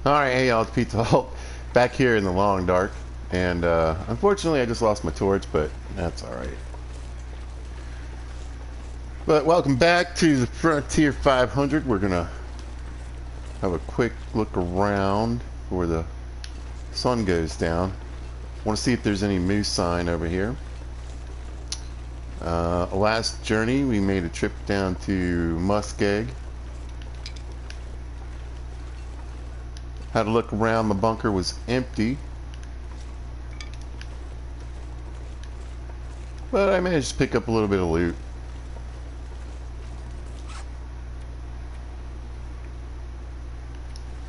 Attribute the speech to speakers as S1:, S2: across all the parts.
S1: Alright, hey y'all, it's Pete the Hulk back here in the long dark. And unfortunately I just lost my torch, but that's alright. But welcome back to the Frontier 500. We're gonna have a quick look around before the sun goes down. Want to see if there's any moose sign over here. Last journey we made a trip down to Muskeg. Had a look around, the bunker was empty. But I managed to pick up a little bit of loot.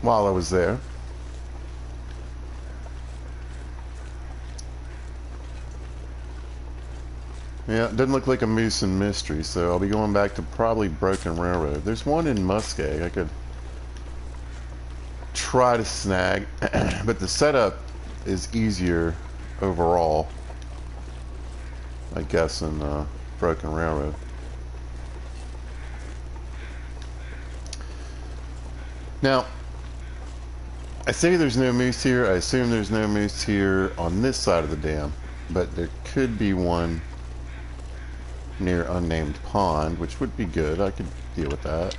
S1: While I was there. Yeah, it doesn't look like a moose in Mystery, so I'll be going back to probably Broken Railroad. There's one in Muskeg I could try to snag, but the setup is easier overall, I guess, in Broken Railroad. Now, I say there's no moose here. I assume there's no moose here on this side of the dam, but there could be one near Unnamed Pond, which would be good. I could deal with that.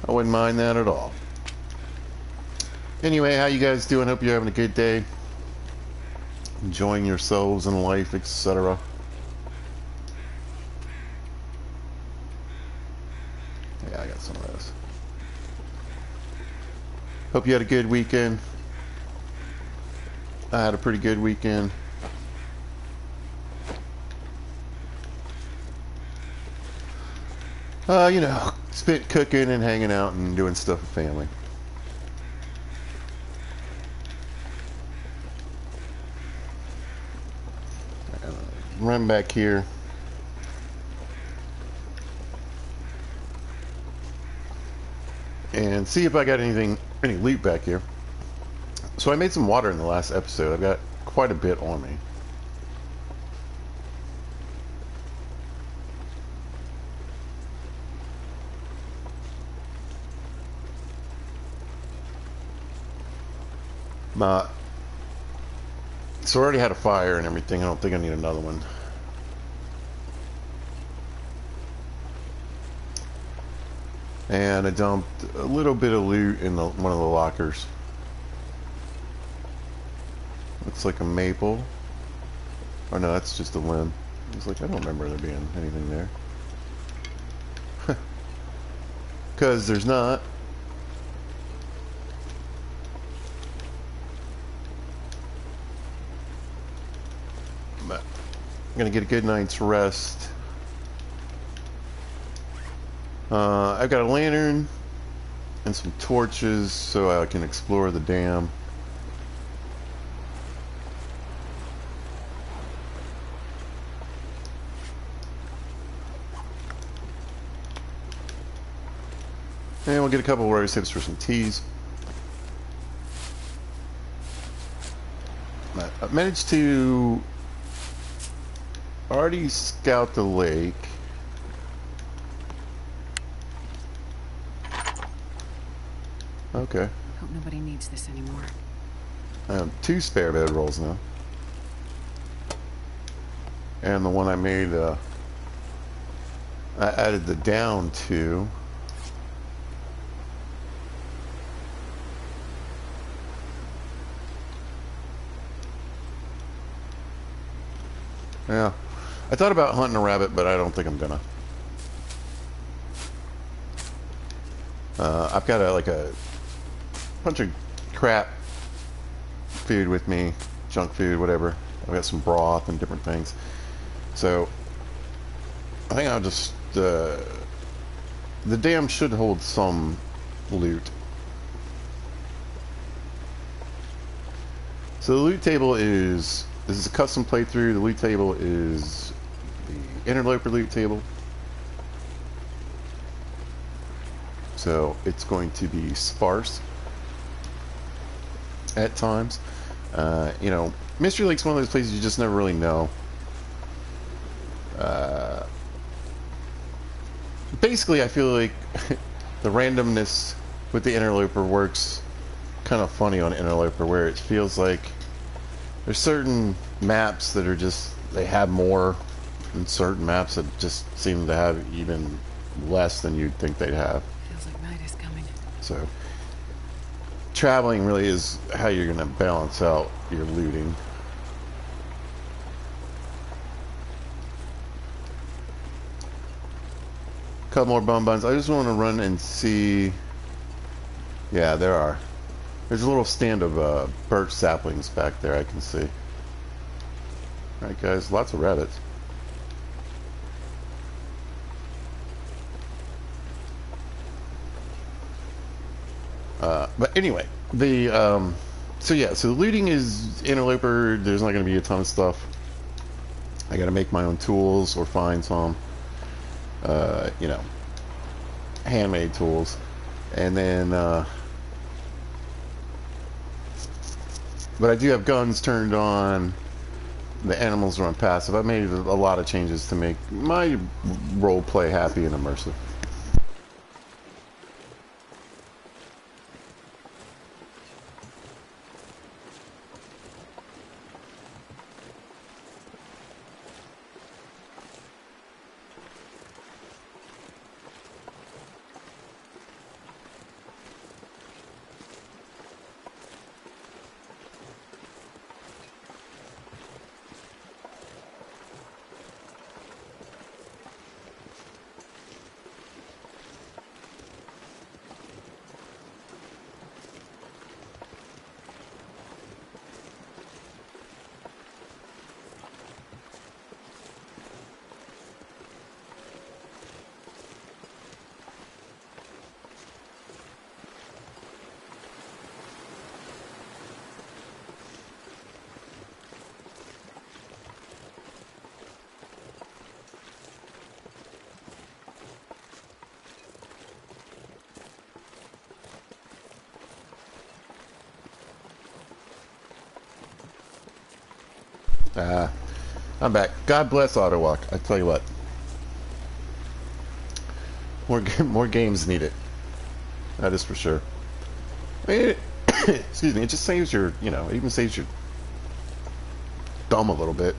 S1: I wouldn't mind that at all. Anyway, how you guys doing? Hope you're having a good day. Enjoying yourselves and life, etc. Yeah, I got some of those. Hope you had a good weekend. I had a pretty good weekend. You know, spent cooking and hanging out and doing stuff with family. Run back here. And see if I got any loot back here. So I made some water in the last episode. I've got quite a bit on me. So I already had a fire and everything. I don't think I need another one. And I dumped a little bit of loot in one of the lockers. Looks like a maple. Oh no, that's just a limb. It's like, I don't remember there being anything there. Because there's not. But I'm going to get a good night's rest. I've got a lantern and some torches so I can explore the dam. And we'll get a couple of rose hips for some teas. I managed to already scout the lake. Okay.
S2: Hope nobody needs this anymore.
S1: I have 2 spare bedrolls now. And the one I made, I added the down to. Yeah. I thought about hunting a rabbit, but I don't think I'm gonna. I've got like a bunch of crap food with me, junk food, whatever. I've got some broth and different things. So I think I'll just the dam should hold some loot. So the loot table is, this is a custom playthrough. The loot table is the interloper loot table. So it's going to be sparse at times. You know, Mystery Lake's one of those places you just never really know basically, I feel like the randomness with the interloper works kind of funny on interloper, where it feels like there's certain maps that are just, they have more, and certain maps that just seem to have even less than you'd think they'd have.
S2: Feels like night is coming.
S1: So traveling really is how you're going to balance out your looting. Couple more bum buns. I just want to run and see. Yeah, there are. There's a little stand of birch saplings back there I can see. Alright guys, lots of rabbits. But anyway, so the looting is interloper. There's not going to be a ton of stuff. I got to make my own tools or find some, you know, handmade tools, and then, but I do have guns turned on. The animals are on passive. I made a lot of changes to make my role play happy and immersive. I'm back. God bless Autowalk. I tell you what, more games need it. That is for sure. I mean, excuse me. It just saves your, you know, it even saves your thumb a little bit.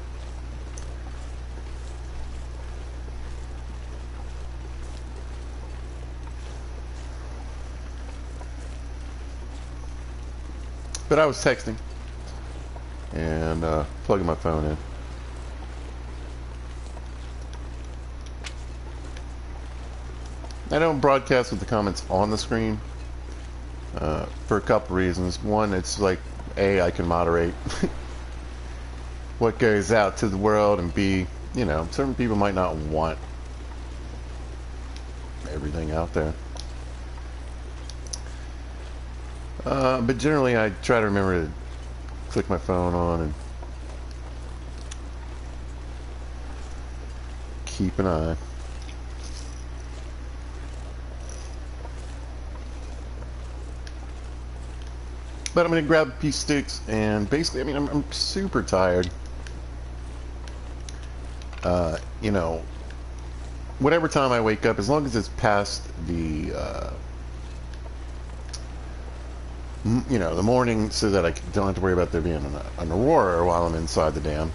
S1: But I was texting and plugging my phone in. I don't broadcast with the comments on the screen for a couple reasons. One, it's like, A, I can moderate what goes out to the world, and B, you know, certain people might not want everything out there. But generally, I try to remember to click my phone on and keep an eye. But I'm going to grab a piece of sticks, and basically, I mean, I'm super tired. You know, whatever time I wake up, as long as it's past the, you know, the morning, so that I don't have to worry about there being an aurora while I'm inside the dam.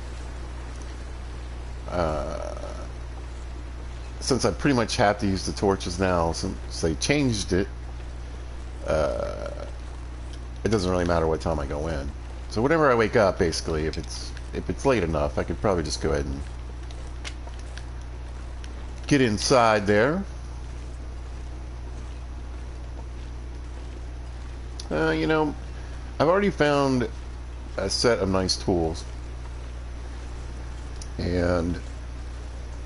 S1: Since I pretty much have to use the torches now, since they changed it, it doesn't really matter what time I go in. So whenever I wake up, basically, if it's late enough, I could probably just go ahead and get inside there. You know, I've already found a set of nice tools, and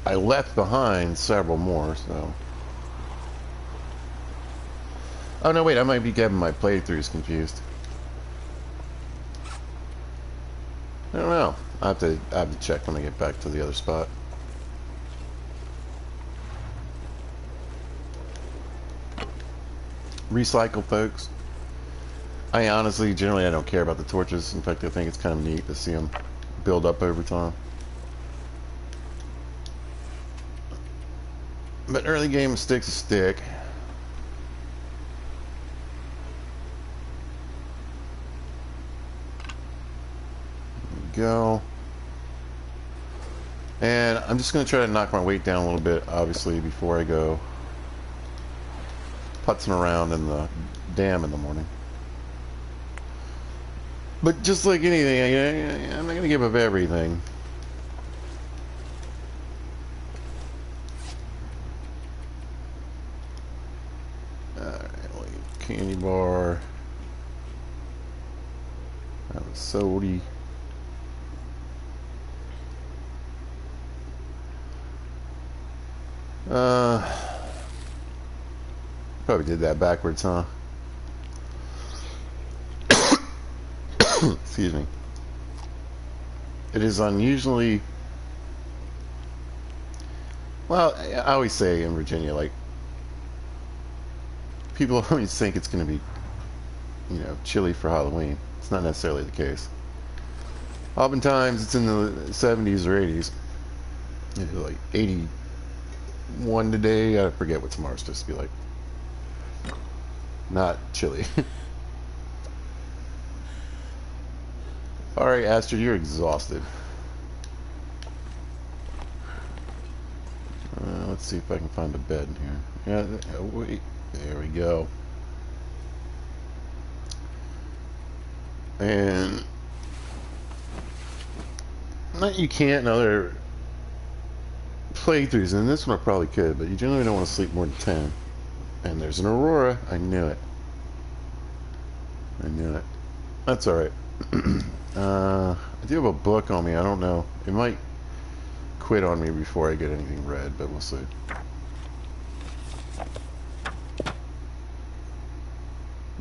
S1: I left behind several more, so. Oh no, wait, I might be getting my playthroughs confused. I don't know. I have to check when I get back to the other spot. Recycle, folks. I honestly, generally, I don't care about the torches. In fact, I think it's kind of neat to see them build up over time. But early game, stick's a stick. There we go. And I'm just going to try to knock my weight down a little bit, obviously, before I go putzing around in the dam in the morning. But just like anything, I'm not going to give up everything. Alright, candy bar. Have a soda. Probably did that backwards, huh? Excuse me. It is unusually... Well, I always say in Virginia, like, people always think it's going to be, you know, chilly for Halloween. It's not necessarily the case. Oftentimes, it's in the 70s or 80s. It's like 81 today. I forget what tomorrow's supposed to be like. Not chilly. Alright, Astrid, you're exhausted. Let's see if I can find a bed in here. Yeah, wait. There we go. And not you can't in other playthroughs, and this one I probably could, but you generally don't want to sleep more than 10. And there's an Aurora. I knew it. I knew it. That's alright. I do have a book on me. I don't know. It might quit on me before I get anything read, but we'll see.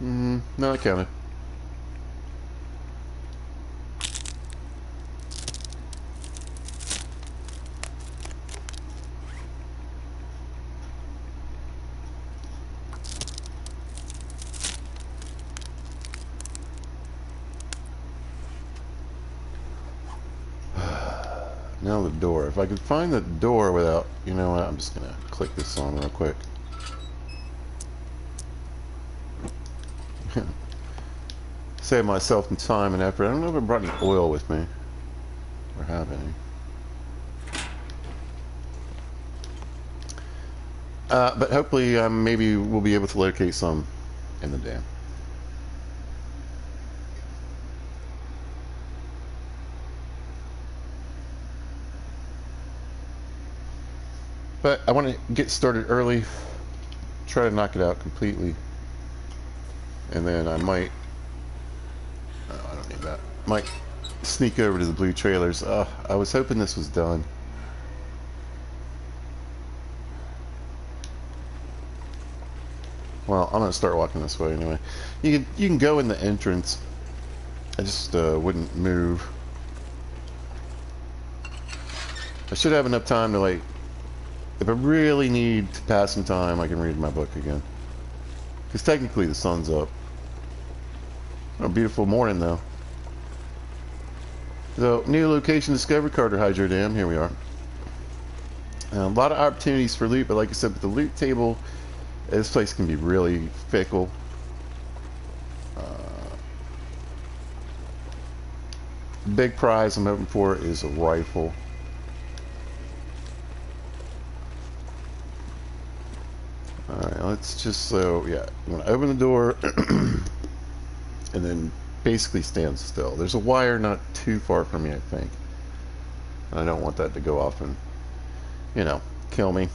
S1: No, it counted. Now the door. If I could find the door without... You know what? I'm just going to click this on real quick. Save myself some time and effort. I don't know if I brought any oil with me. Or have any. But hopefully maybe we'll be able to locate some in the dam. But I want to get started early, try to knock it out completely, and then I might, oh, I don't need that, might sneak over to the blue trailers. I was hoping this was done. Well, I'm going to start walking this way anyway. You can go in the entrance. I just wouldn't move. I should have enough time to, like, if I really need to pass some time, I can read my book again. Because technically the sun's up. Oh, beautiful morning though. So, new location discovered, Carter Hydro Dam. Here we are. A lot of opportunities for loot, but like I said, with the loot table, this place can be really fickle. Big prize I'm hoping for is a rifle. Alright, let's just, so, yeah, I'm going to open the door and then basically stand still. There's a wire not too far from me, I think. And I don't want that to go off and, you know, kill me.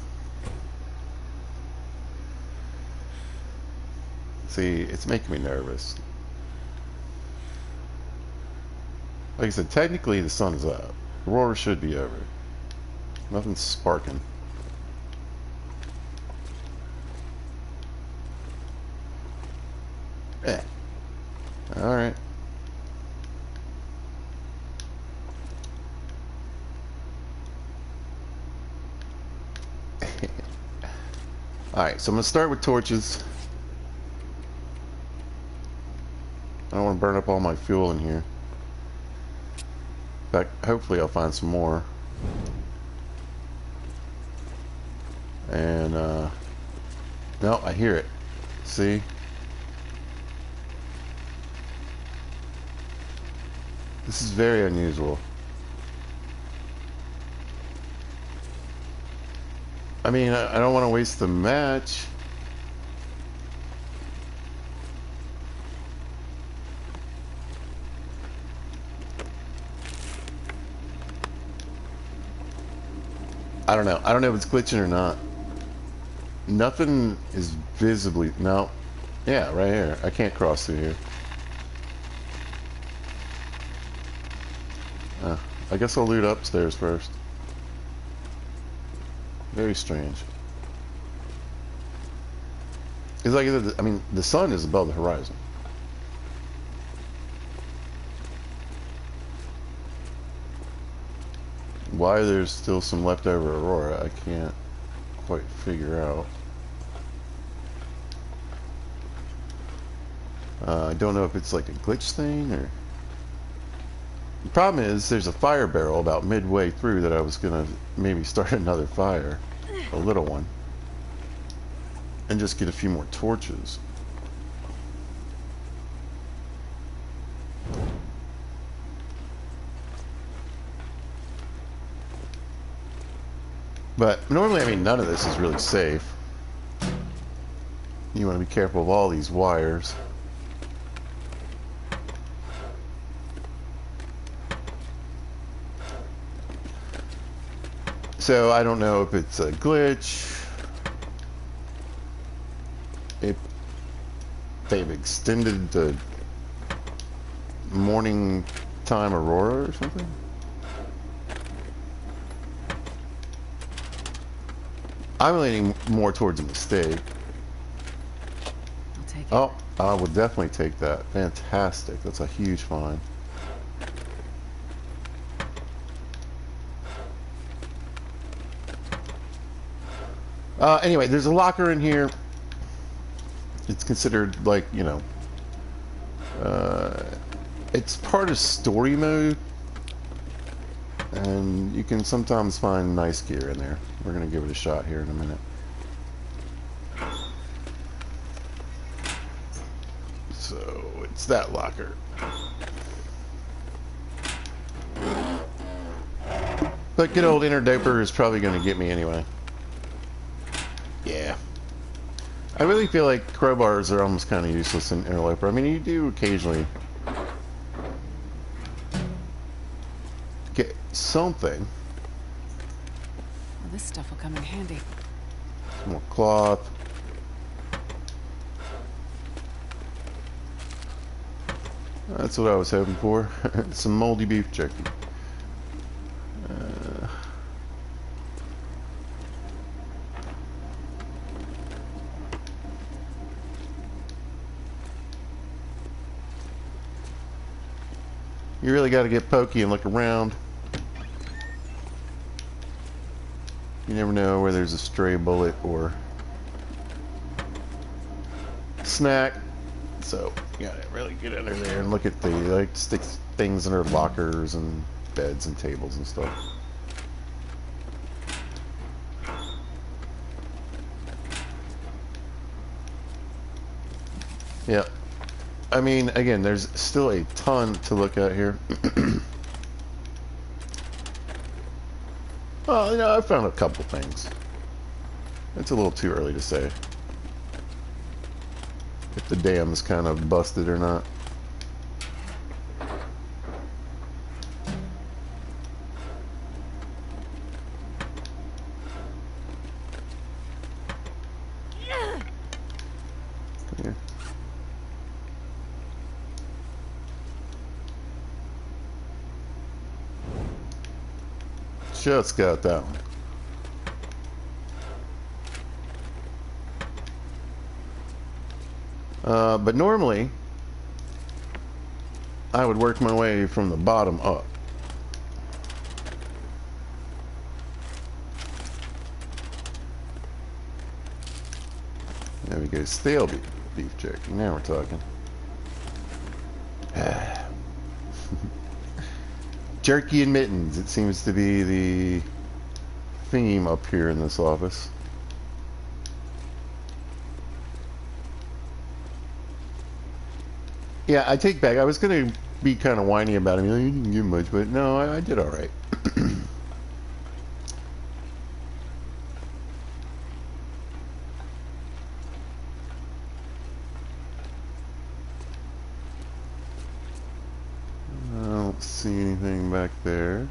S1: See, it's making me nervous. Like I said, technically the sun's up. Aurora should be over. Nothing's sparking. Eh. Alright. Alright, so I'm going to start with torches. I don't want to burn up all my fuel in here. In fact, hopefully I'll find some more. And, no, I hear it. See? This is very unusual. I mean, I don't want to waste the match. I don't know. I don't know if it's glitching or not. Nothing is visibly... No. Yeah, right here. I can't cross through here. I guess I'll loot upstairs first. Very strange. It's like, I mean, the sun is above the horizon. Why there's still some leftover aurora, I can't quite figure out. I don't know if it's like a glitch thing or... The problem is there's a fire barrel about midway through that I was gonna maybe start another fire, a little one, and just get a few more torches. But normally, I mean, none of this is really safe. You want to be careful of all these wires. So I don't know if it's a glitch, if they've extended the morning time aurora or something. I'm leaning more towards a mistake.
S2: I'll take it.
S1: Oh, I would definitely take that. Fantastic. That's a huge find. Anyway, there's a locker in here. It's considered like, you know, it's part of story mode. And you can sometimes find nice gear in there. We're going to give it a shot here in a minute. So, it's that locker. But good old interdoper is probably going to get me anyway. Yeah. I really feel like crowbars are almost kind of useless in interloper. I mean, you do occasionally get something.
S2: Well, this stuff will come in handy.
S1: Some more cloth. That's what I was hoping for. Some moldy beef jerky. You really got to get pokey and look around. You never know where there's a stray bullet or snack. So you gotta really get under there and look at the, like, stick things under lockers and beds and tables and stuff. Yeah. I mean, again, there's still a ton to look at here. Well, you know, I found a couple things. It's a little too early to say if the dam's kind of busted or not. Here. Just got that one. But normally, I would work my way from the bottom up. There we go. Stale beef jerky. Now we're talking. Jerky and mittens. It seems to be the theme up here in this office. Yeah, I take back. I was gonna be kind of whiny about him. You know, you didn't give much, but no, I did all right. I don't see anything back there.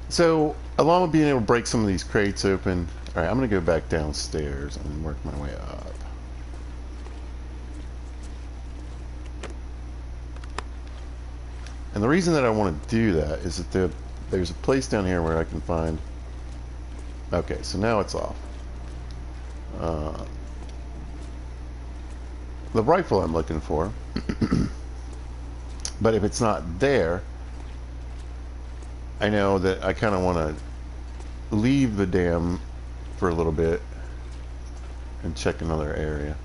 S1: So, along with being able to break some of these crates open, all right, I'm gonna go back downstairs and work my way up. And the reason that I want to do that is that there's a place down here where I can find... Okay, so now it's off. The rifle I'm looking for. But if it's not there, I know that I kind of want to leave the dam for a little bit and check another area.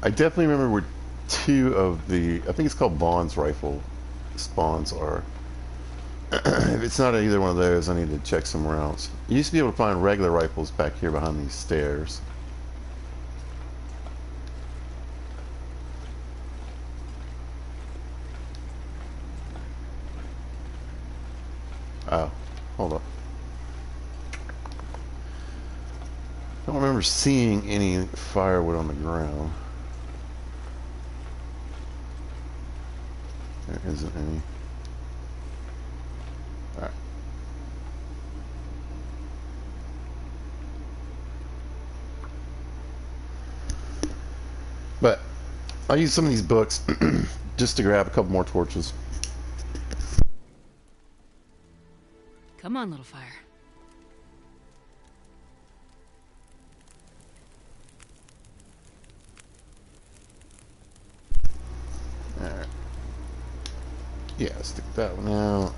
S1: I definitely remember where two of the, I think it's called Bond's rifle spawns are. If it's not either one of those, I need to check somewhere else. You used to be able to find regular rifles back here behind these stairs. Oh, hold up. I don't remember seeing any firewood on the ground. There isn't any. Alright. But I'll use some of these books just to grab a couple more torches.
S2: Come on, little fire.
S1: Alright. Yeah, stick that one out.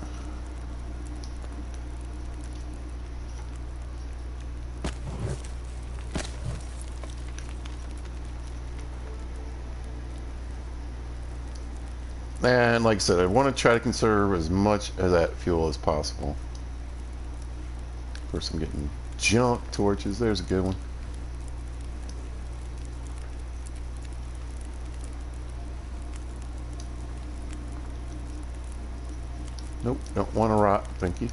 S1: And like I said, I want to try to conserve as much of that fuel as possible. Of course, I'm getting junk torches. There's a good one. Nope, don't want to rot. Thank you.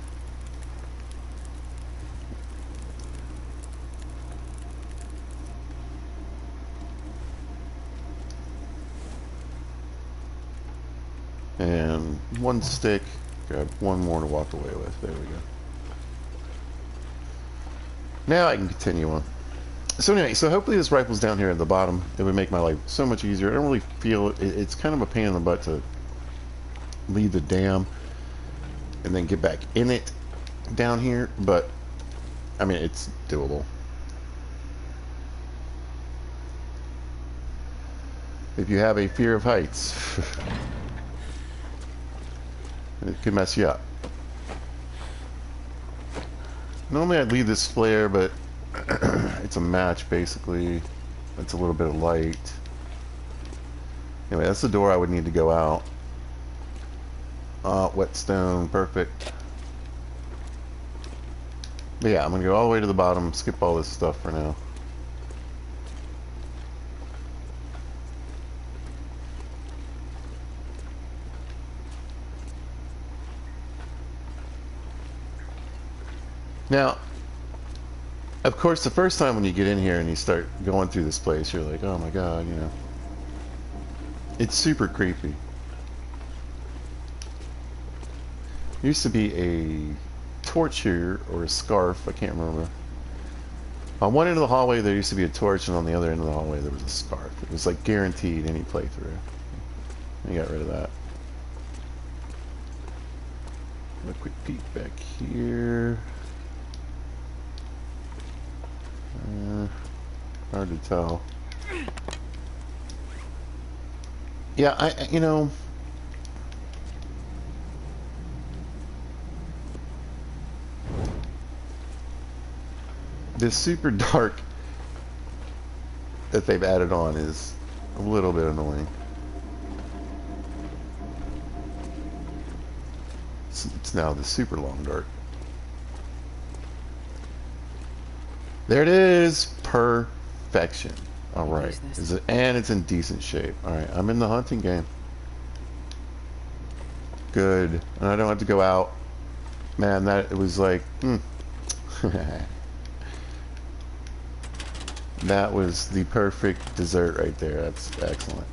S1: And one stick. Grab one more to walk away with. There we go. Now I can continue on. So anyway, so hopefully this rifle's down here at the bottom. It would make my life so much easier. I don't really feel it. It's kind of a pain in the butt to leave the dam and then get back in it down here, but I mean, it's doable. If you have a fear of heights, it could mess you up. Normally I'd leave this flare, but it's a match basically. It's a little bit of light. Anyway, that's the door I would need to go out. Whetstone, perfect. But yeah, I'm gonna go all the way to the bottom, skip all this stuff for now. Now, of course, the first time when you get in here and you start going through this place, you're like, oh my god, you know. It's super creepy. There used to be a torch here, or a scarf, I can't remember. On one end of the hallway there used to be a torch, and on the other end of the hallway there was a scarf. It was like guaranteed any playthrough. I got rid of that. A quick peek back here. Hard to tell. Yeah, you know, this super dark that they've added on is a little bit annoying. It's now the super long dark. There it is. Perfection. All
S2: Could
S1: right.
S2: use this.
S1: Is it? And it's in decent shape. All right. I'm in the hunting game. Good. And I don't have to go out. Man, that it was like. That was the perfect dessert right there. That's excellent.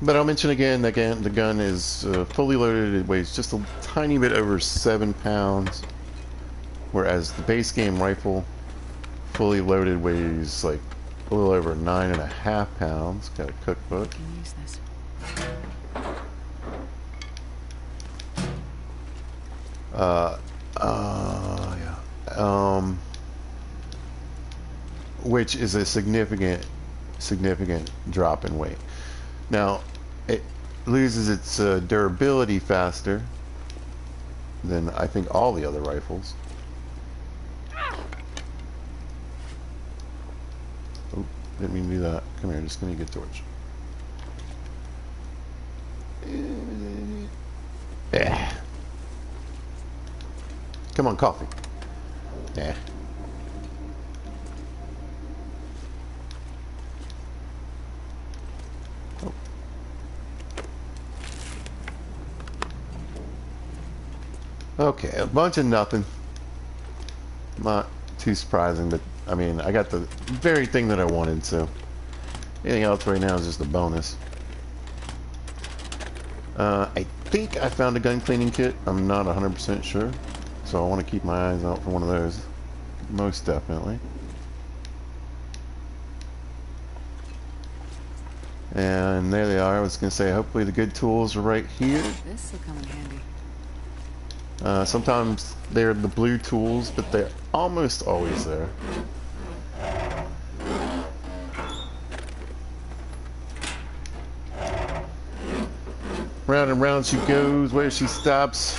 S1: But I'll mention again, the gun is fully loaded. It weighs just a tiny bit over 7 pounds, whereas the base game rifle, fully loaded, weighs like a little over 9.5 pounds. Got a cookbook.
S2: Can use this.
S1: Yeah. Which is a significant drop in weight. Now, it loses its durability faster than I think all the other rifles. Oh, didn't mean to do that. Come here, just give me a good torch. Yeah. Come on, coffee. Yeah. Oh. Okay, a bunch of nothing. Not too surprising, but I mean, I got the very thing that I wanted, so anything else right now is just a bonus. I think I found a gun cleaning kit. I'm not 100% sure, so I want to keep my eyes out for one of those. Most definitely. And there they are. I was going to say, hopefully the good tools are right here.
S2: This will come in handy.
S1: Sometimes they're the blue tools, but they're almost always there. Round and round she goes. Where she stops,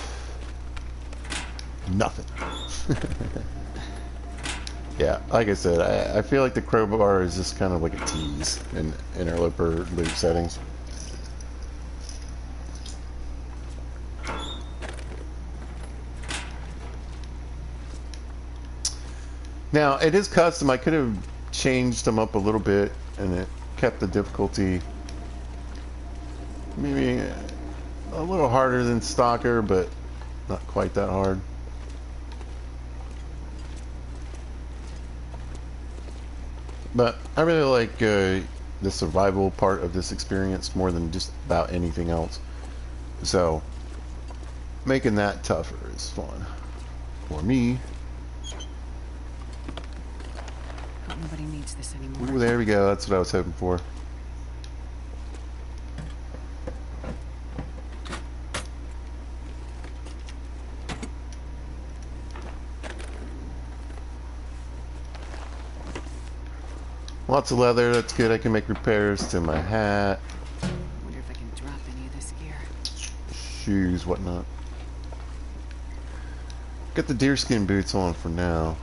S1: nothing. Yeah, like I said, I feel like the crowbar is just kind of like a tease in interloper loop settings. Now, it is custom. I could have changed them up a little bit, and it kept the difficulty maybe a little harder than Stalker, but not quite that hard. But I really like the survival part of this experience more than just about anything else. So, making that tougher is fun for me.
S2: Hope nobody needs this anymore.
S1: Ooh, there we go. That's what I was hoping for. Lots of leather. That's good. I can make repairs to my hat,
S2: Wonder if I can drop any of this gear.
S1: shoes, whatnot. Got the deerskin boots on for now.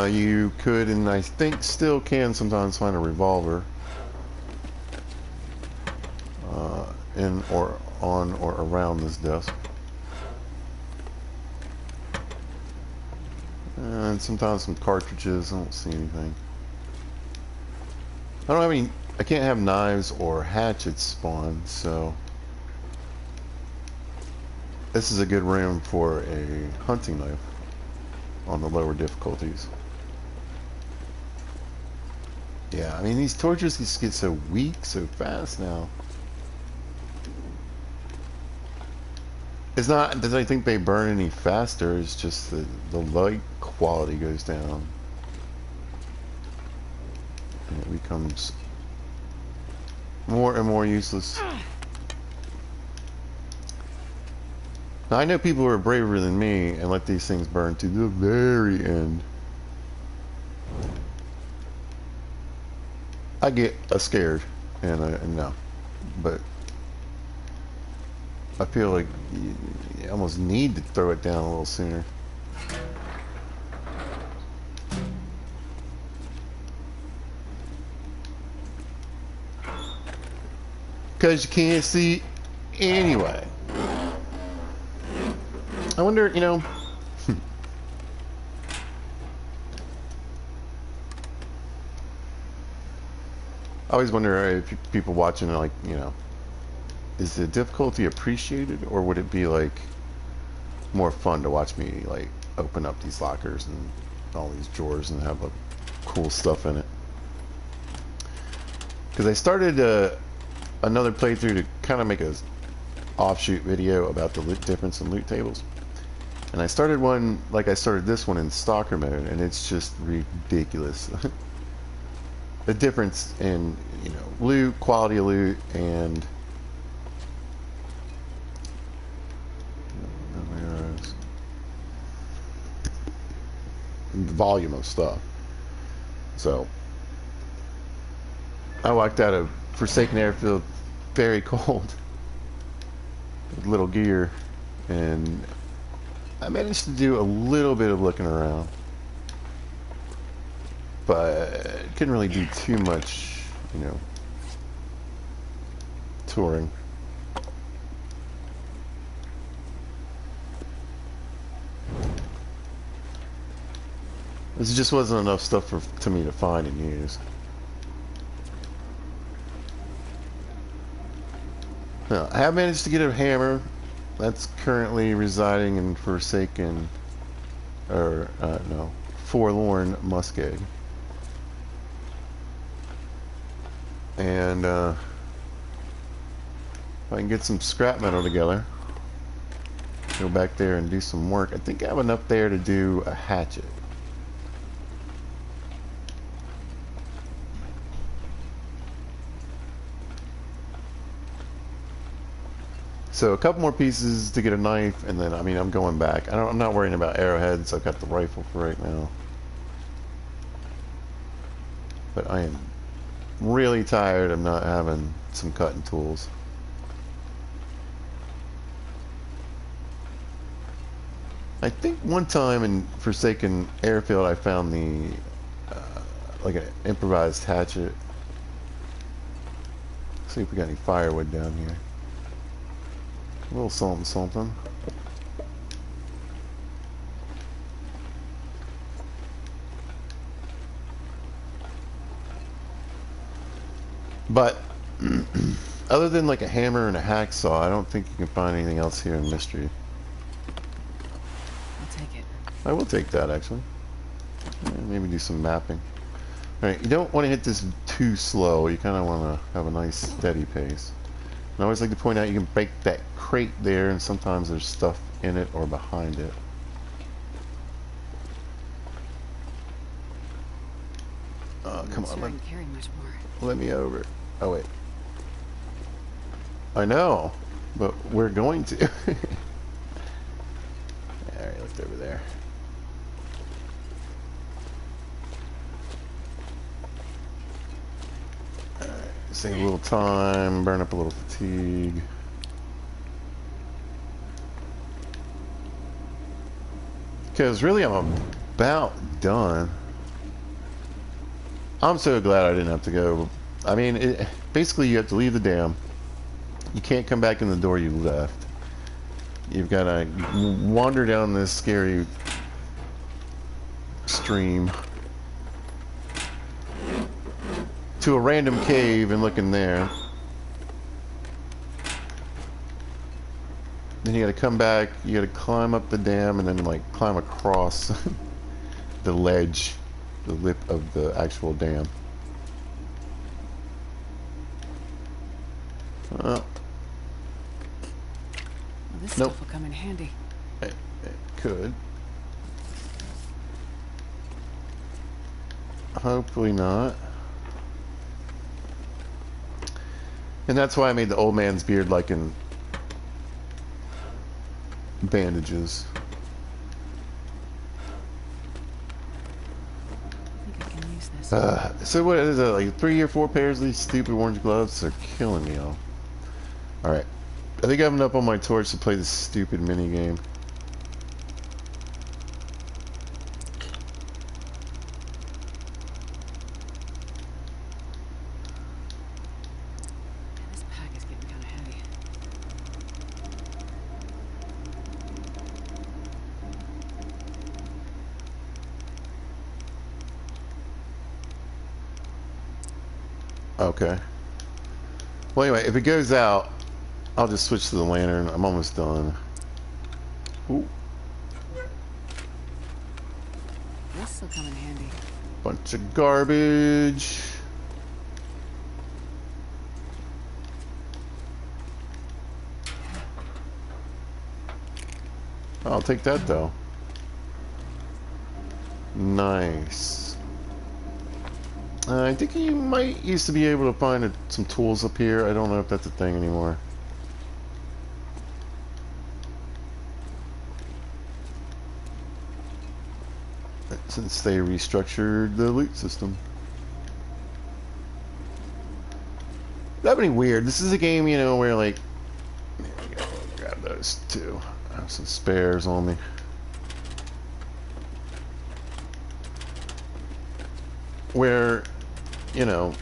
S1: You could, and I think still can sometimes, find a revolver in or on or around this desk. And sometimes some cartridges. I don't see anything. I don't have any. I can't have knives or hatchets spawn, so this is a good room for a hunting knife on the lower difficulties. Yeah, I mean, these torches just get so weak so fast now. It's not that I think they burn any faster, it's just the light quality goes down. And it becomes more and more useless. Now, I know people who are braver than me and let these things burn to the very end. I get scared, and no, but I feel like you almost need to throw it down a little sooner. because you can't see anyway. I wonder, you know, I always wonder if people watching are like, you know, is the difficulty appreciated, or would it be like more fun to watch me like open up these lockers and all these drawers and have cool stuff in it? Because I started another playthrough to kind of make a offshoot video about the difference in loot tables, and I started one like I started this one in stalker mode, and it's just ridiculous. The difference in, you know, loot, quality of loot, and volume of stuff. So I walked out of Forsaken Airfield very cold with little gear, and I managed to do a little bit of looking around, but couldn't really do too much, you know, touring. There just wasn't enough stuff to me to find and use. Now, I have managed to get a hammer that's currently residing in Forsaken, or no, Forlorn Muskeg. And if I can get some scrap metal together, go back there and do some work. I think I have enough there to do a hatchet. So a couple more pieces to get a knife, and then, I mean, I'm going back. I'm not worrying about arrowheads. I've got the rifle for right now. But I am really tired of not having some cutting tools. I think one time in Forsaken Airfield I found the like an improvised hatchet. Let's see if we got any firewood down here. A little something something. But other than like a hammer and a hacksaw, I don't think you can find anything else here in Mystery.
S2: I'll take it.
S1: I will take that, actually. Yeah, maybe do some mapping. Alright, you don't want to hit this too slow. You kind of want to have a nice steady pace. And I always like to point out you can break that crate there, and sometimes there's stuff in it or behind it. Oh, come on.
S2: I can carry much more.
S1: Let me over. Oh, wait. I know, but we're going to. Alright, looked over there. Alright, save a little time, burn up a little fatigue. Because really, I'm about done. I'm so glad I didn't have to go. I mean, basically you have to leave the dam. You can't come back in the door you left. You've got to wander down this scary stream to a random cave and look in there. Then you got to come back. You got to climb up the dam and then like climb across the ledge, the lip of the actual dam.
S2: Well, this stuff will come in handy.
S1: It could. Hopefully not. And that's why I made the old man's beard like in bandages.
S2: I think I can use this.
S1: So what is it, like 3 or 4 pairs of these stupid orange gloves? They're killing me, all. Alright. I think I have enough on my torch to play this stupid mini game.
S2: This pack is getting
S1: Okay. Well, anyway, if it goes out, I'll just switch to the lantern. I'm almost done. Ooh.
S2: This'll come in handy.
S1: Bunch of garbage. I'll take that though. Nice. I think you might used to be able to find some tools up here. I don't know if that's a thing anymore. Since they restructured the loot system. That'd be weird. This is a game, you know, where like... There we go. Grab those too. I have some spares on me. Where, you know,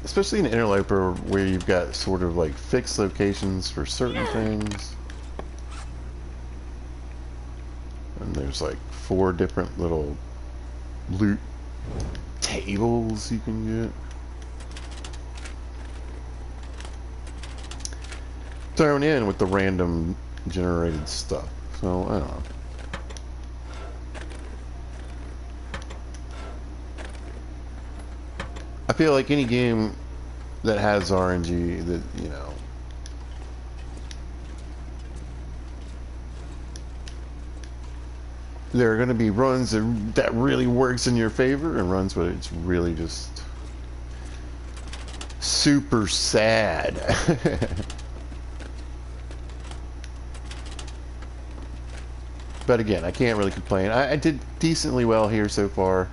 S1: especially in Interloper, where you've got sort of like fixed locations for certain things. And there's like 4 different little loot tables you can get. Thrown in with the random generated stuff. So, I don't know. I feel like any game that has RNG that, you know, there are going to be runs that really works in your favor and runs where it's really just super sad. But again, I can't really complain. I did decently well here so far.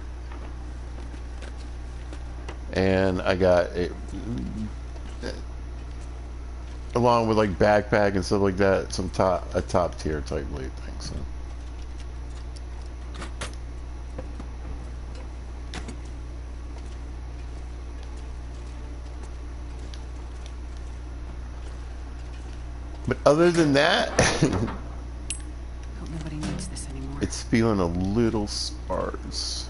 S1: And I got it, along with like backpack and stuff like that, some a top tier type loot thing. So. But other than that,
S2: Hope nobody needs this anymore.
S1: It's feeling a little sparse.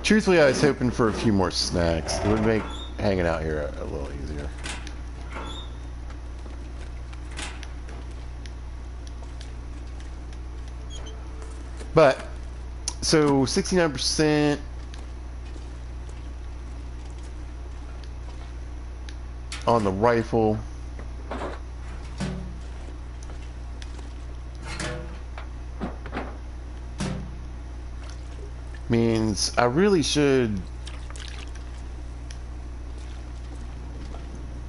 S1: Truthfully, I was hoping for a few more snacks. It would make hanging out here a little easier. But, so 69% on the rifle. Means I really should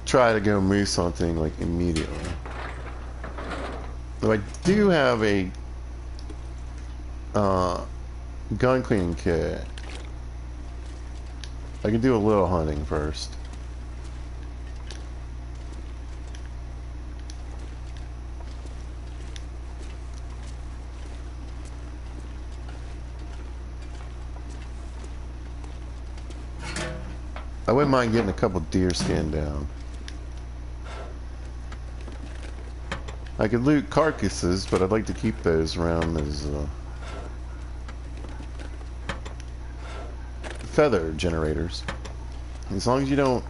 S1: try to go move something like immediately. Though I do have a gun cleaning kit. I can do a little hunting first. I wouldn't mind getting a couple deer skin down. I could loot carcasses, but I'd like to keep those around as feather generators. As long as you don't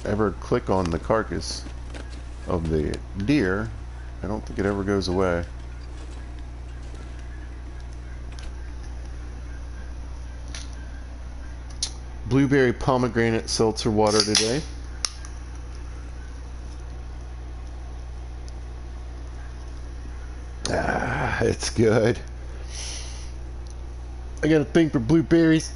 S1: ever click on the carcass of the deer, I don't think it ever goes away. Blueberry pomegranate seltzer water today. Ah, it's good. I got a thing for blueberries.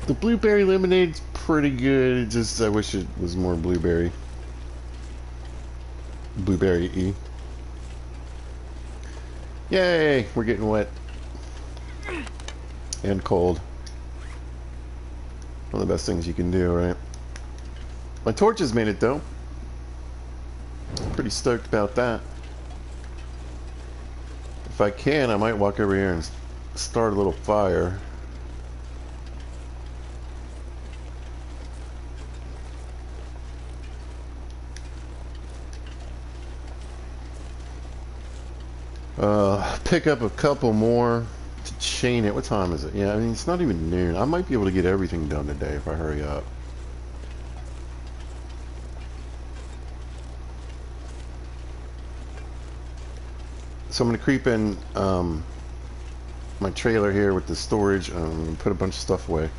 S1: The blueberry lemonade's pretty good. It just, I wish it was more blueberry. Blueberry-y. Yay! We're getting wet. And cold. One of the best things you can do, right? My torches made it, though. Pretty stoked about that. If I can, I might walk over here and start a little fire. Pick up a couple more to chain it. What time is it? Yeah, I mean, it's not even noon. I might be able to get everything done today if I hurry up. So I'm going to creep in my trailer here with the storage, put a bunch of stuff away.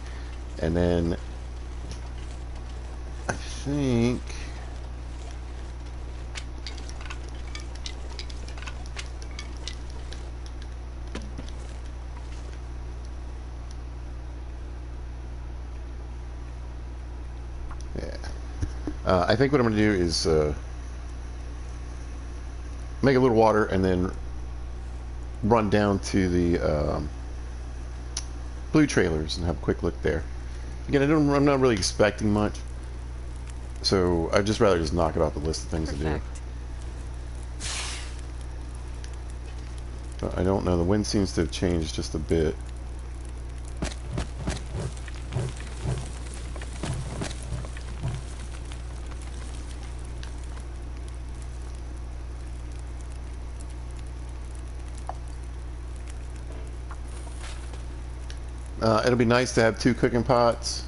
S1: And then I think... Yeah. I think what I'm going to do is make a little water and then run down to the blue trailers and have a quick look there. Again, I'm not really expecting much, so I'd just rather just knock it off the list of things
S2: Perfect.
S1: to do. But I don't know. The wind seems to have changed just a bit. It'll be nice to have 2 cooking pots.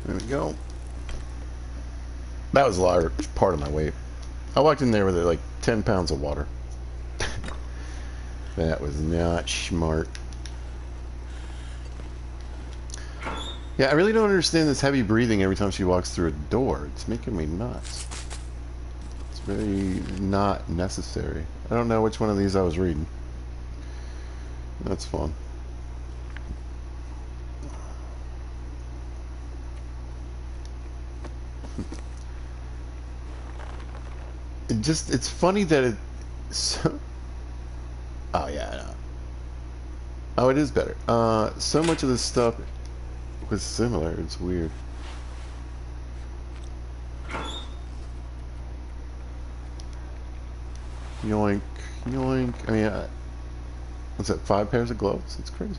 S1: There we go. That was a large part of my weight. I walked in there with like 10 pounds of water. That was not smart. Yeah, I really don't understand this heavy breathing every time she walks through a door. It's making me nuts. It's very not necessary. I don't know which one of these I was reading. That's fun. It's funny that so, oh yeah, I know. Oh, it is better. So much of this stuff was similar. It's weird. Yoink, yoink. I mean, what's that? 5 pairs of gloves? It's crazy.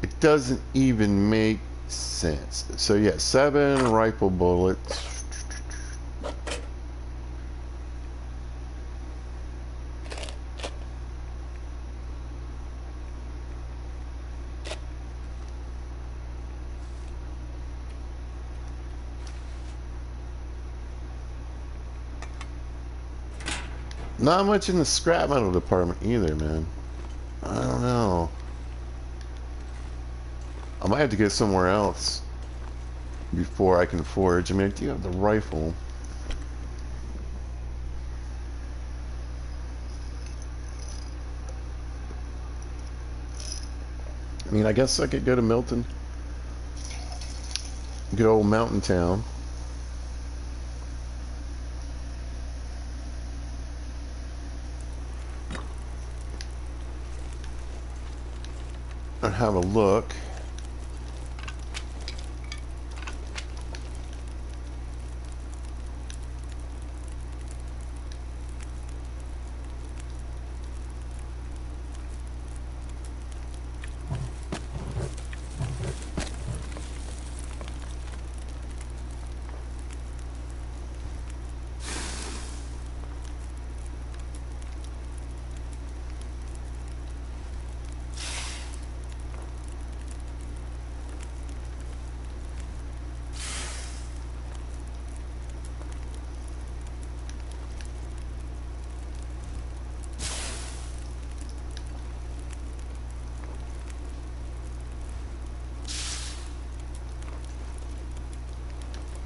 S1: It doesn't even make sense. So yeah, 7 rifle bullets. Not much in the scrap metal department either, man. I don't know. I might have to get somewhere else before I can forge. I mean, I do have the rifle. I mean, I guess I could go to Milton. Good old mountain town. And have a look.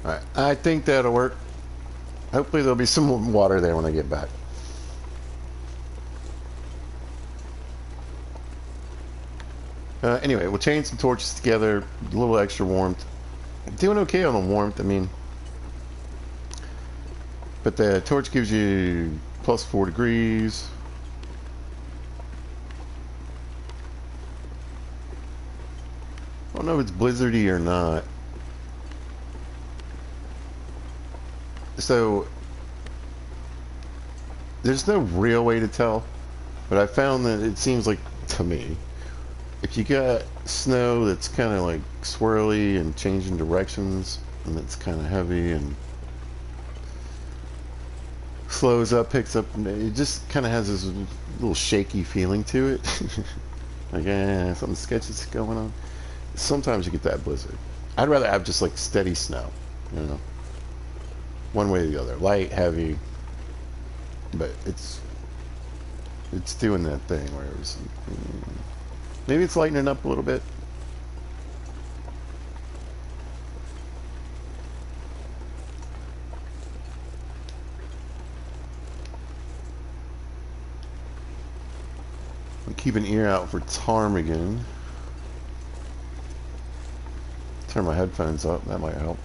S1: Alright, I think that'll work. Hopefully there'll be some water there when I get back. Anyway, we'll chain some torches together, a little extra warmth. Doing okay on the warmth, I mean. But the torch gives you +4 degrees. don't know if it's blizzardy or not. So there's no real way to tell, but I found that it seems like, to me, if you got snow that's kind of like swirly and changing directions, and it's kind of heavy and slows up, picks up, and it just kind of has this little shaky feeling to it. Like, something sketchy's going on. Sometimes you get that blizzard. I'd rather have just like steady snow, you know, one way or the other, light, heavy, but it's doing that thing where it was, maybe it's lightening up a little bit. Keep an ear out for ptarmigan. Turn my headphones up, that might help.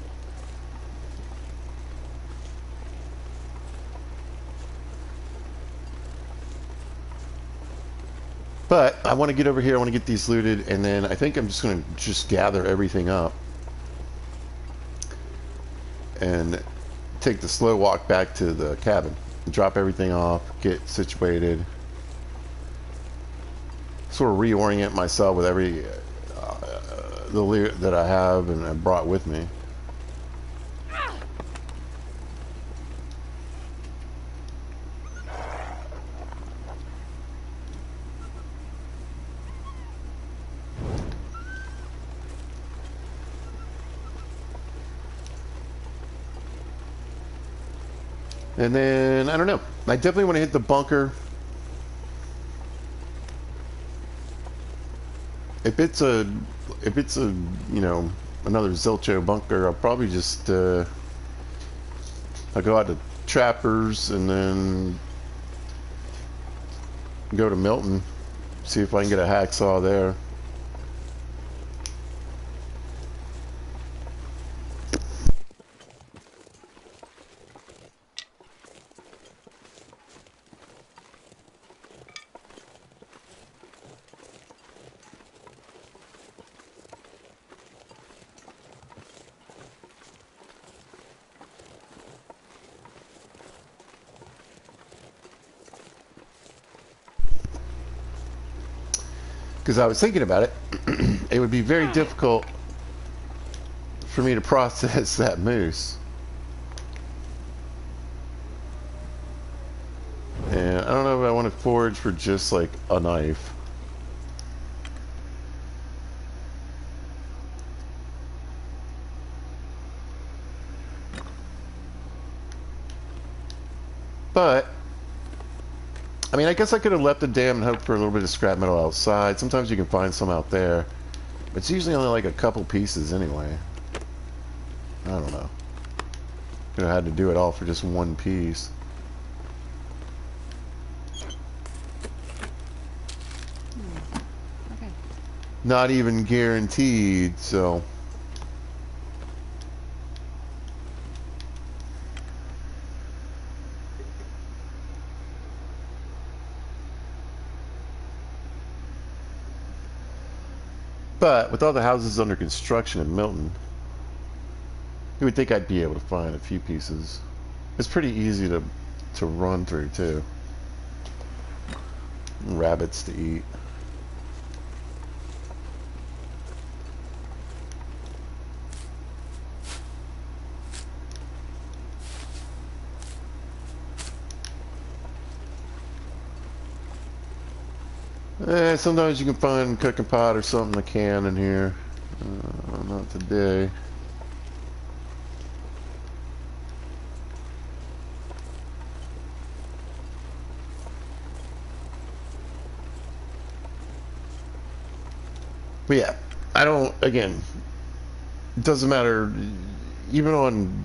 S1: But I want to get over here, I want to get these looted, and then I think I'm just going to just gather everything up and take the slow walk back to the cabin. Drop everything off, get situated, sort of reorient myself with every the loot that I have and I brought with me. And then I don't know. I definitely want to hit the bunker. If it's a you know, another Zilcho bunker, I'll probably just I'll go out to Trappers and then go to Milton, see if I can get a hacksaw there. Because I was thinking about it, it would be very difficult for me to process that moose. And I don't know if I want to forage for just like a knife. But I mean, I guess I could have left the dam and hoped for a little bit of scrap metal outside. Sometimes you can find some out there. But it's usually only like a couple pieces anyway. I don't know. Could have had to do it all for just one piece.
S2: Okay.
S1: Not even guaranteed, so... But with all the houses under construction in Milton, you would think I'd be able to find a few pieces. It's pretty easy to run through too. Rabbits to eat. Sometimes you can find cooking pot or something in a can in here. Not today. But yeah, I don't, again, it doesn't matter, even on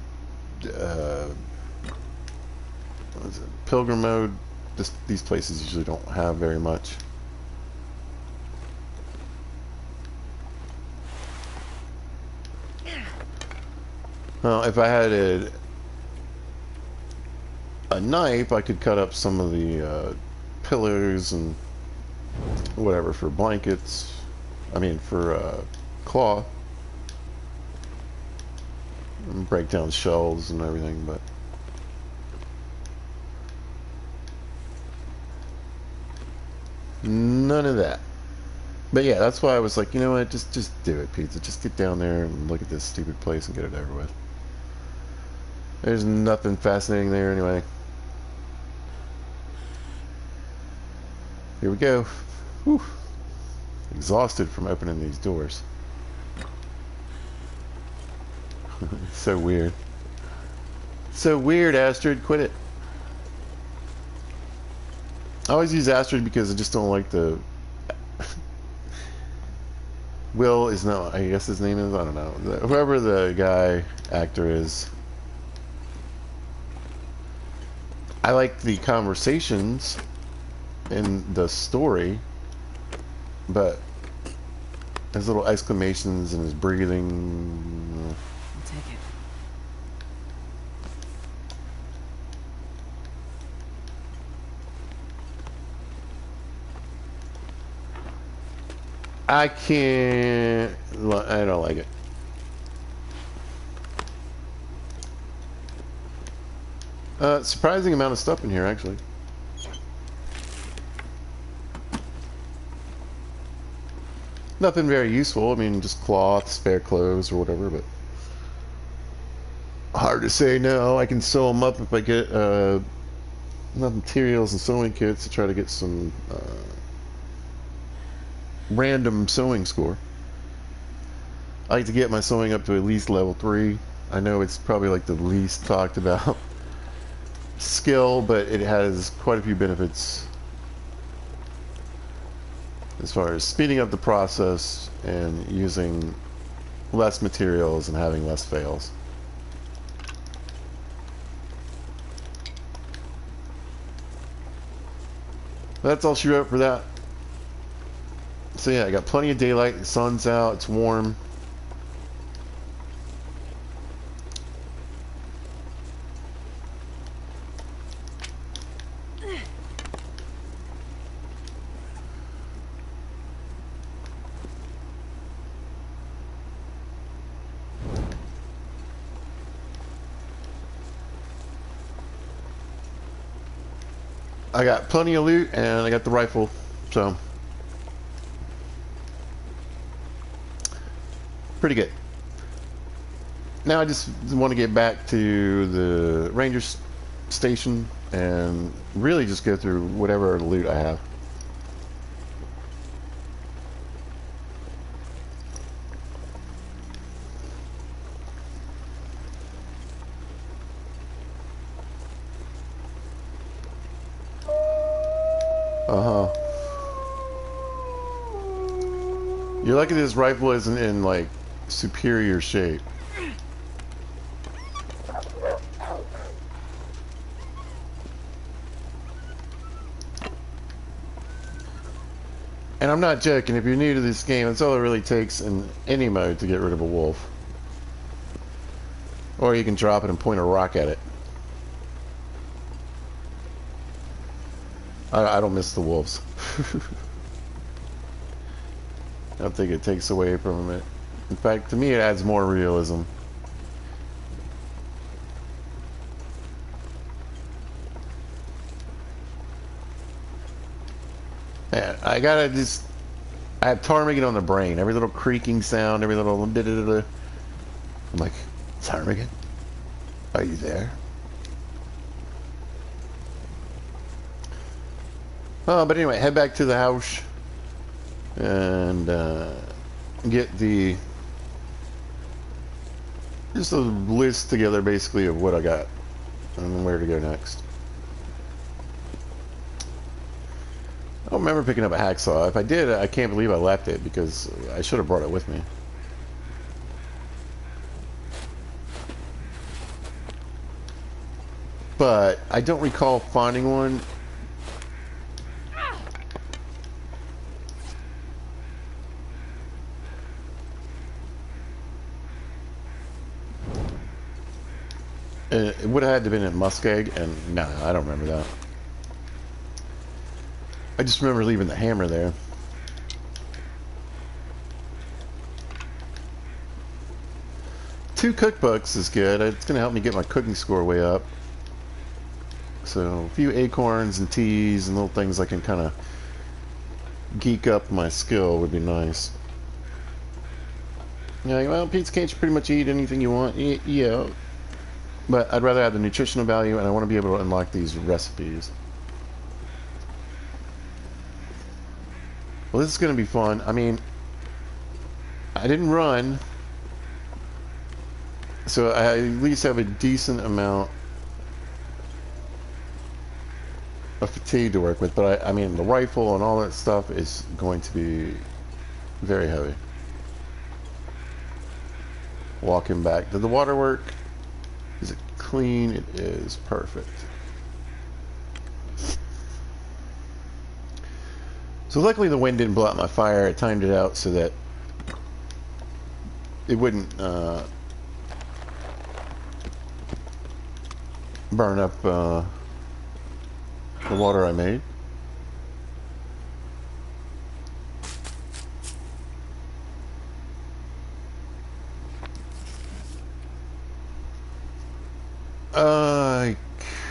S1: what is it, Pilgrim mode, these places usually don't have very much. Well, if I had a knife, I could cut up some of the pillars and whatever for blankets. I mean, for claw and break down shells and everything, but none of that. But yeah, that's why I was like, you know what, just do it, pizza. Just get down there and look at this stupid place and get it over with. There's nothing fascinating there anyway. Here we go. Whew. Exhausted from opening these doors. So weird. So weird, Astrid. Quit it. I always use Astrid because I just don't like the... Will is not... I guess his name is... I don't know. Whoever the guy, actor is. I like the conversations in the story, but his little exclamations and his breathing...
S2: I'll take it.
S1: I can't... I don't like it. Surprising amount of stuff in here, actually. Nothing very useful. I mean, just cloth, spare clothes, or whatever, but... Hard to say no. I can sew them up if I get enough materials and sewing kits to try to get some random sewing score. I like to get my sewing up to at least level 3. I know it's probably like the least talked about skill, but it has quite a few benefits as far as speeding up the process and using less materials and having less fails. That's all she wrote for that. So yeah, I got plenty of daylight, the sun's out, it's warm. I got plenty of loot and I got the rifle, so pretty good. Now I just want to get back to the ranger station and really just go through whatever loot I have. Uh-huh. You're lucky this rifle isn't in, like, superior shape. And I'm not joking, if you're new to this game, that's all it really takes in any mode to get rid of a wolf. Or you can drop it and point a rock at it. I don't miss the wolves. I don't think it takes away from it. In fact, to me it adds more realism. Man, I gotta just... I have ptarmigan on the brain. Every little creaking sound, every little... da-da-da-da. I'm like, ptarmigan? Are you there? But anyway, head back to the house and get the just a list together basically of what I got and where to go next. I don't remember picking up a hacksaw. If I did, I can't believe I left it because I should have brought it with me. But I don't recall finding one. It would have had to have been in Muskeg, and no, I don't remember that. I just remember leaving the hammer there. 2 cookbooks is good. It's going to help me get my cooking score way up. So a few acorns and teas and little things I can kind of geek up my skill would be nice. Yeah, well, pizza can't you pretty much eat anything you want? Yeah. But I'd rather have the nutritional value, and I want to be able to unlock these recipes. Well, this is going to be fun. I mean, I didn't run, so I at least have a decent amount of fatigue to work with. But I mean, the rifle and all that stuff is going to be very heavy. Walking back. Did the water work? Is it clean? It is. Perfect. So luckily the wind didn't blow out my fire. I timed it out so that it wouldn't burn up the water I made. I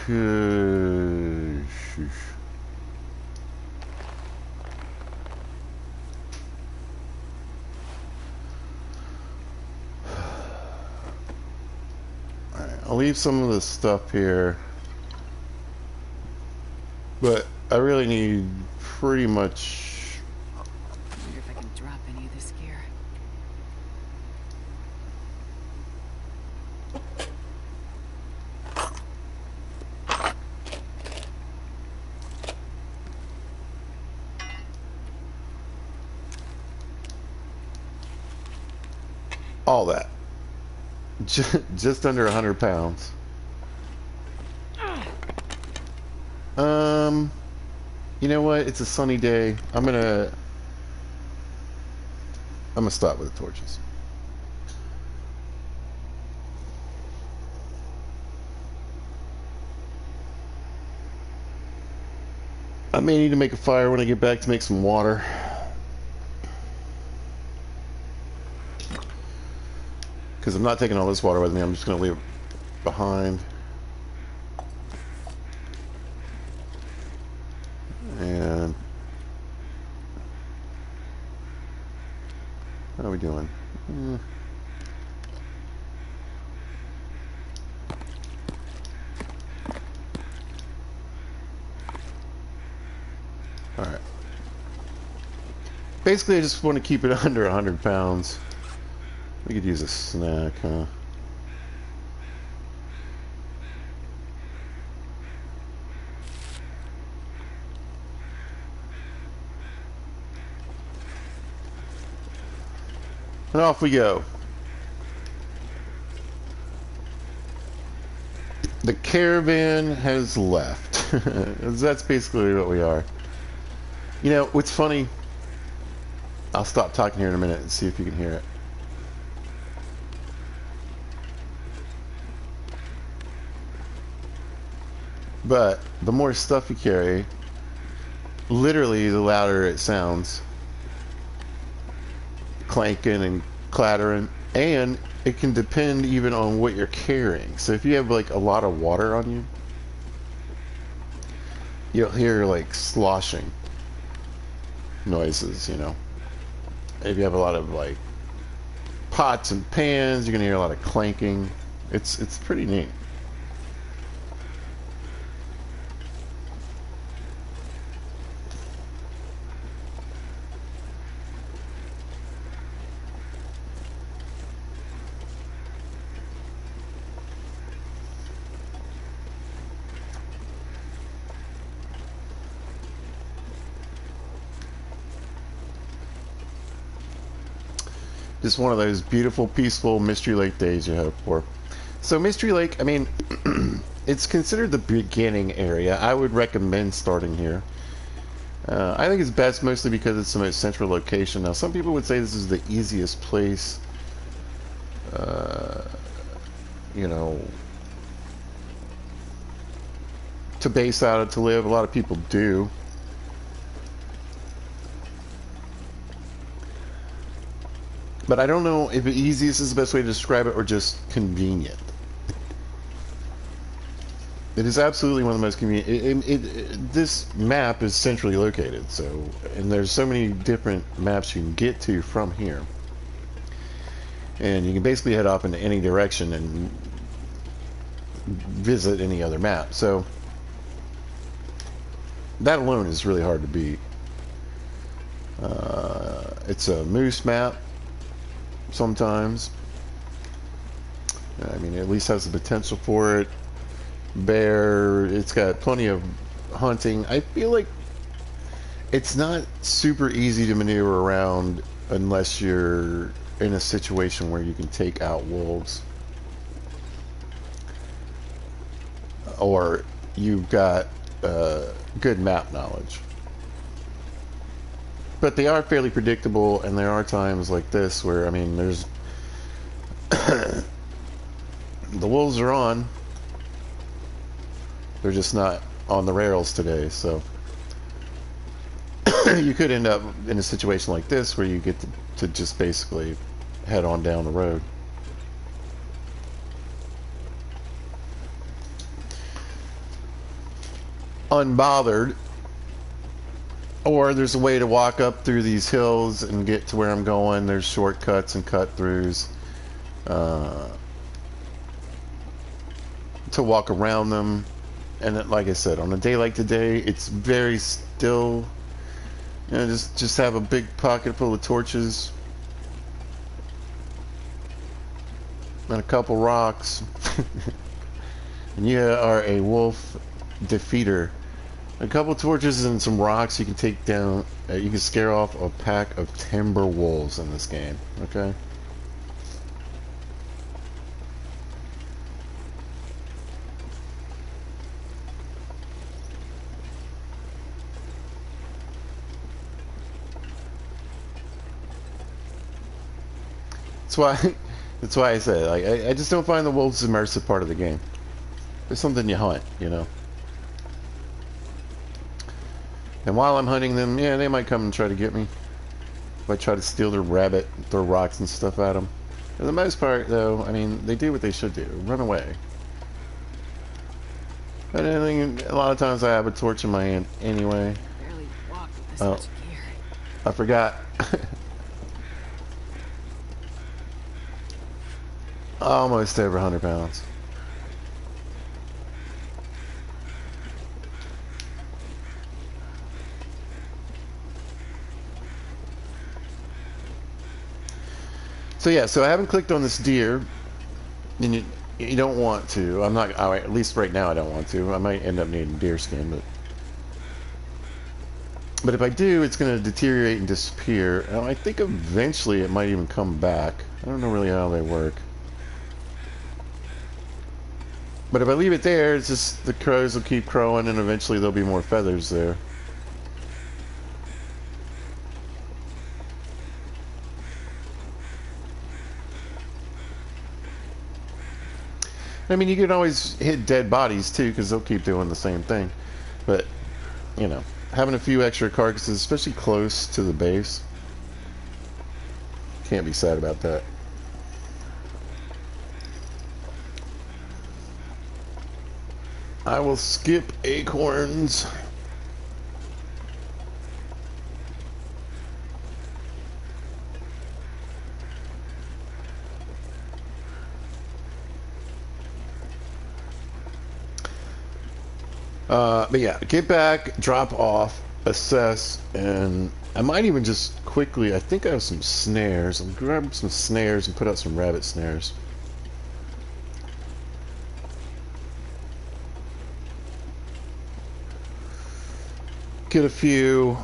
S1: could... Alright, I'll leave some of this stuff here. But I really need pretty much...
S2: I wonder if I can drop any of this gear.
S1: all that. Just under 100 pounds. You know what? It's a sunny day. I'm gonna stop with the torches. I may need to make a fire when I get back to make some water. Because I'm not taking all this water with me. I'm just going to leave it behind. And how are we doing? Alright. Basically, I just want to keep it under 100 pounds. We could use a snack, huh? And off we go. The caravan has left. That's basically what we are. You know, what's funny, I'll stop talking here in a minute and see if you can hear it. But the more stuff you carry, literally the louder it sounds. Clanking and clattering. And it can depend even on what you're carrying. So if you have like a lot of water on you, you'll hear like sloshing noises, you know. If you have a lot of like pots and pans, you're gonna hear a lot of clanking. It's pretty neat. Just one of those beautiful, peaceful Mystery Lake days you hope for. So Mystery Lake, I mean, it's considered the beginning area. I would recommend starting here. I think it's best mostly because it's the most central location. Now, some people would say this is the easiest place, you know, to base out of, to live. A lot of people do. But I don't know if easiest is the best way to describe it or just convenient. It is absolutely one of the most convenient. This map is centrally located, so, and there's so many different maps you can get to from here. And you can basically head off in any direction and visit any other map. So that alone is really hard to beat. It's a moose map sometimes. I mean, it at least has the potential for it. Bear, it's got plenty of hunting. I feel like it's not super easy to maneuver around unless you're in a situation where you can take out wolves. Or you've got good map knowledge. But they are fairly predictable, and there are times like this where, I mean, there's the wolves are on. They're just not on the rails today, so you could end up in a situation like this where you get to just basically head on down the road. Unbothered. Or there's a way to walk up through these hills and get to where I'm going. There's shortcuts and cut-throughs to walk around them. And like I said, on a day like today, it's very still. You know, just have a big pocket full of torches and a couple rocks, and you are a wolf defeater. A couple torches and some rocks, you can take down. You can scare off a pack of timber wolves in this game. Okay. That's why I say, like, I just don't find the wolves immersive part of the game. It's something you hunt, you know. And while I'm hunting them, yeah, they might come and try to get me. If I try to steal their rabbit, throw rocks and stuff at them. For the most part, though, I mean, they do what they should do. Run away. But I think a lot of times I have a torch in my hand anyway.
S2: Barely walk with this
S1: Oh,
S2: much gear.
S1: I forgot. Almost over 100 pounds. So yeah, so I haven't clicked on this deer, and you don't want to. I'm not. At least right now, I don't want to. I might end up needing deer skin, but if I do, it's going to deteriorate and disappear. And I think eventually it might even come back. I don't know really how they work. But if I leave it there, it's just the crows will keep crowing, and eventually there'll be more feathers there. I mean, you can always hit dead bodies too, because they'll keep doing the same thing. But, you know, having a few extra carcasses, especially close to the base, can't be sad about that. I will skip acorns. But yeah, get back, drop off, assess, and I might even just quickly, I think I have some snares. I'll grab some snares and put out some rabbit snares. Get a few.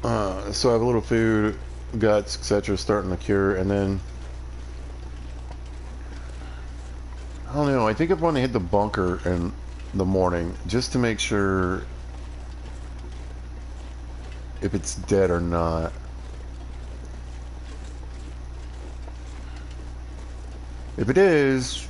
S1: So I have a little food, guts, etc. starting to cure, and then I don't know. I think I want to hit the bunker in the morning just to make sure if it's dead or not. If it is,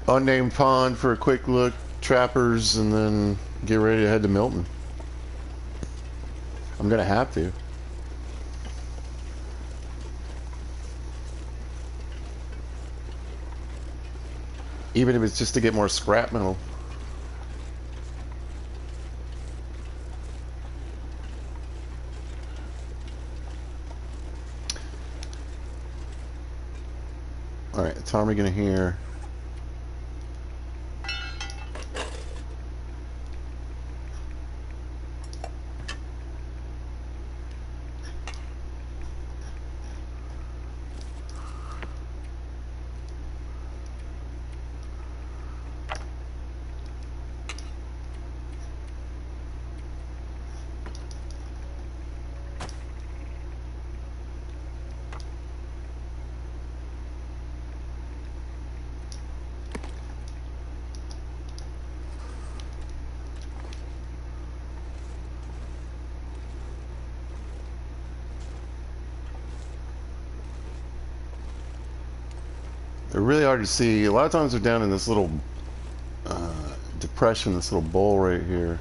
S1: unnamed pond for a quick look, trappers, and then get ready to head to Milton. I'm gonna have to. Even if it's just to get more scrap metal. Alright, it's how are we gonna hear? They're really hard to see. A lot of times they're down in this little depression, this little bowl right here.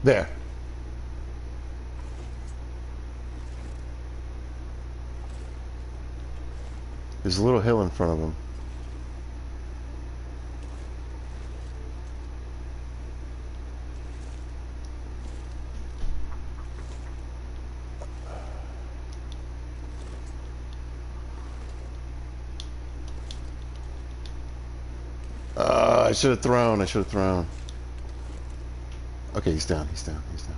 S1: There. There's a little hill in front of them. I should have thrown. I should have thrown. Okay, he's down. He's down. He's down.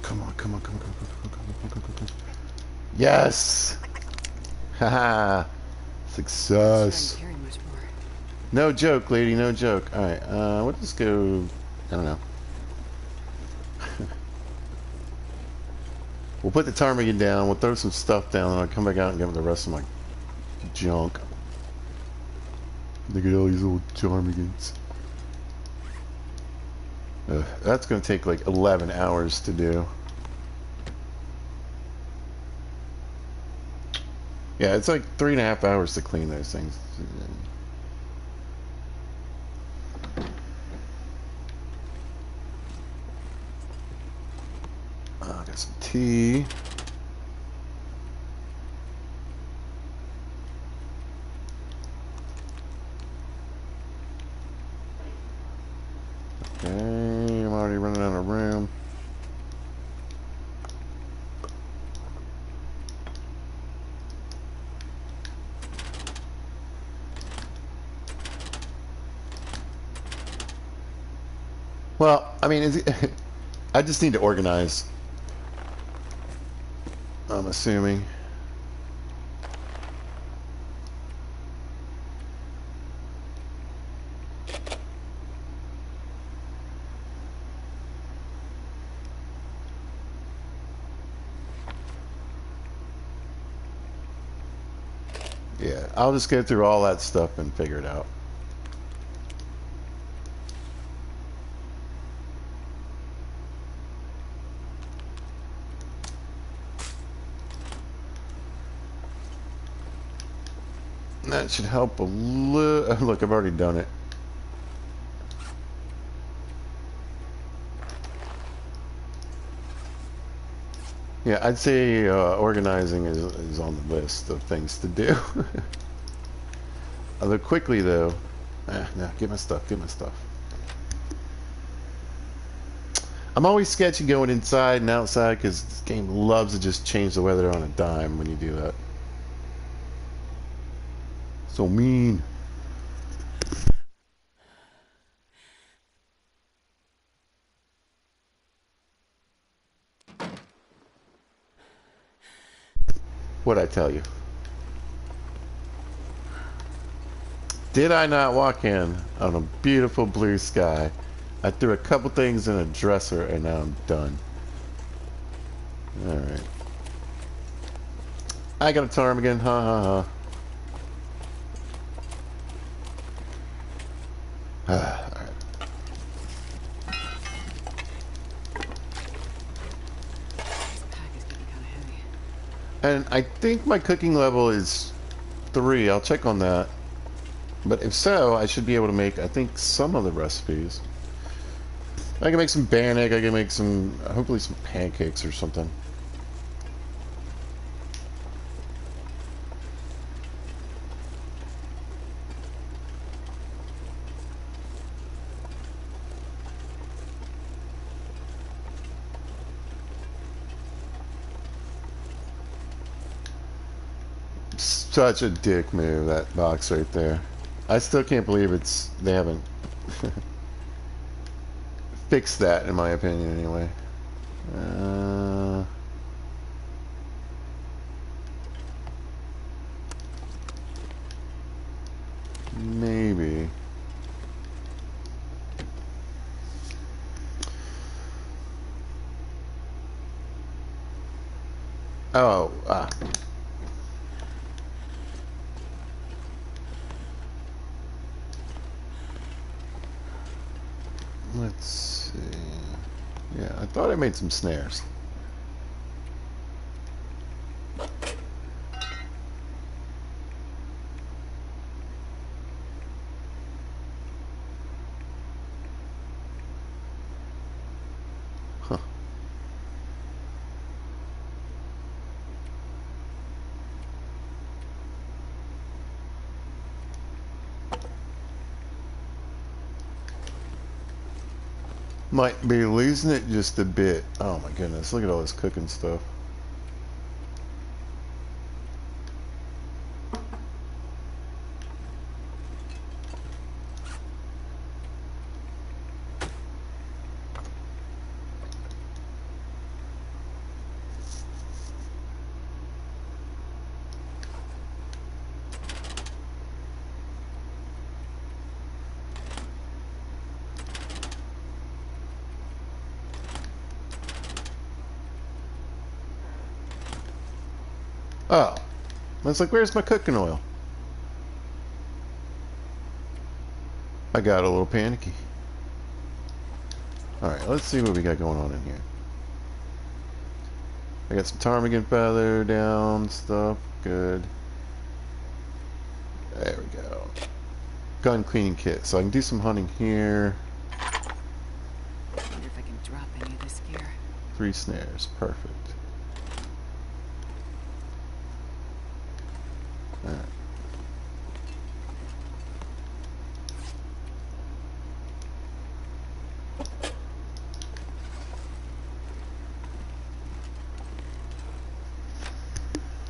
S1: Come on, come on, come on, come on, come on, come on, come on, come on, come on. Yes! Haha! Success.
S2: Carry much more.
S1: No joke, lady, no joke. Alright, we'll just go... I don't know. We'll put the ptarmigan down, we'll throw some stuff down, and I'll come back out and get the rest of my junk. Look at all these little ptarmigans. That's gonna take like 11 hours to do. Yeah, it's like 3.5 hours to clean those things. I got some tea. Okay, I'm already running out of room. Well, I mean, I just need to organize. I'm assuming. Yeah, I'll just go through all that stuff and figure it out. That should help a little. Look, I've already done it. Yeah, I'd say organizing is on the list of things to do. Although quickly though, no, get my stuff, get my stuff. I'm always sketchy going inside and outside because this game loves to just change the weather on a dime when you do that. So mean. What'd I tell you? Did I not walk in on a beautiful blue sky I threw a couple things in a dresser and now I'm done. Alright. I got a ptarmigan, ha ha ha. Alright.
S2: This pack is getting kind of heavy.
S1: And I think my cooking level is 3. I'll check on that. But if so, I should be able to make, I think, some of the recipes. I can make some bannock, I can make some, hopefully some pancakes or something. Such a dick move, that box right there. I still can't believe they haven't fixed that, in my opinion, anyway. Maybe. Oh, let's see. Yeah, I thought I made some snares. Huh. Might be losing it just a bit. Oh my goodness, look at all this cooking stuff. Oh, I was like, where's my cooking oil? I got a little panicky. Alright, let's see what we got going on in here. I got some ptarmigan feather down, stuff, good. There we go. Gun cleaning kit, so I can do some hunting here.
S2: I wonder if I can drop any of this gear.
S1: 3 snares, perfect. Alright.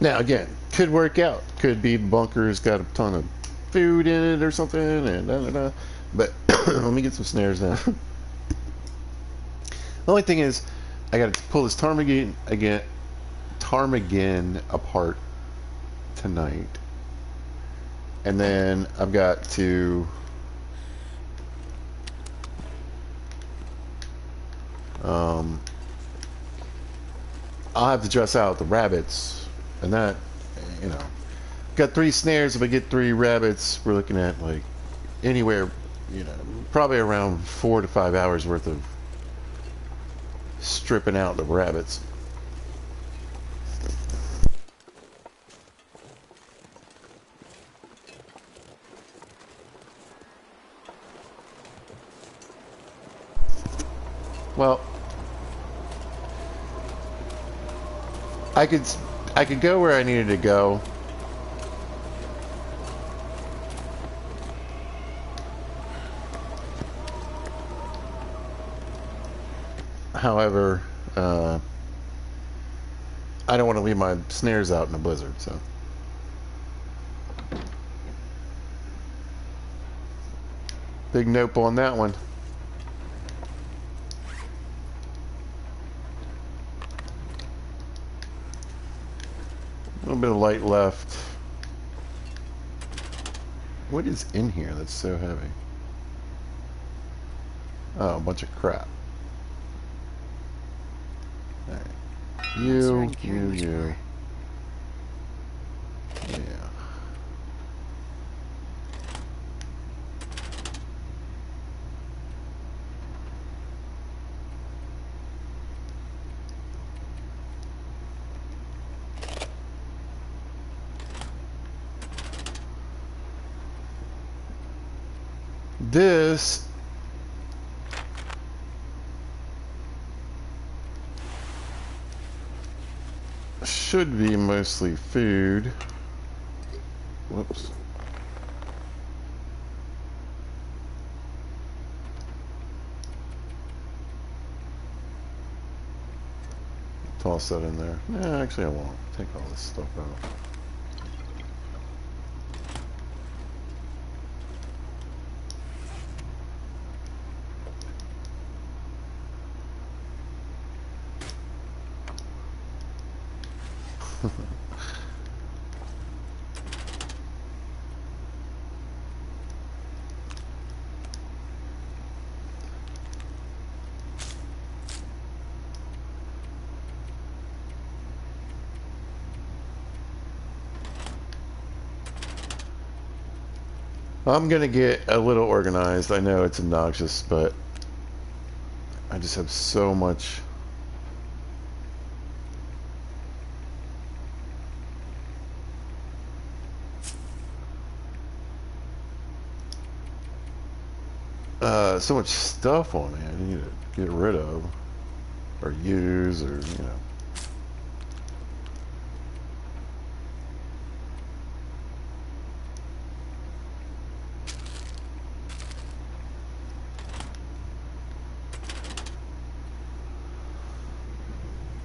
S1: Now again, could work out. Could be the bunker's got a ton of food in it or something, and da, da, da. But let me get some snares now. The only thing is, I got to pull this ptarmigan apart tonight, and then I've got to I'll have to dress out the rabbits, and that, you know, got 3 snares. If I get 3 rabbits, we're looking at like anywhere, you know, probably around 4 to 5 hours worth of stripping out the rabbits. Well, I could go where I needed to go. However, I don't want to leave my snares out in a blizzard, so. Big nope on that one. A little bit of light left. What is in here that's so heavy? Oh, a bunch of crap. Alright.
S2: Not sure I
S1: You,
S2: can carry much
S1: you.
S2: more.
S1: Yeah. This should be mostly food. Whoops. Toss that in there. Actually, I won't. Take all this stuff out. I'm gonna get a little organized. I know it's obnoxious, but I just have so much. So much stuff on me. I need to get rid of, or use, or you know.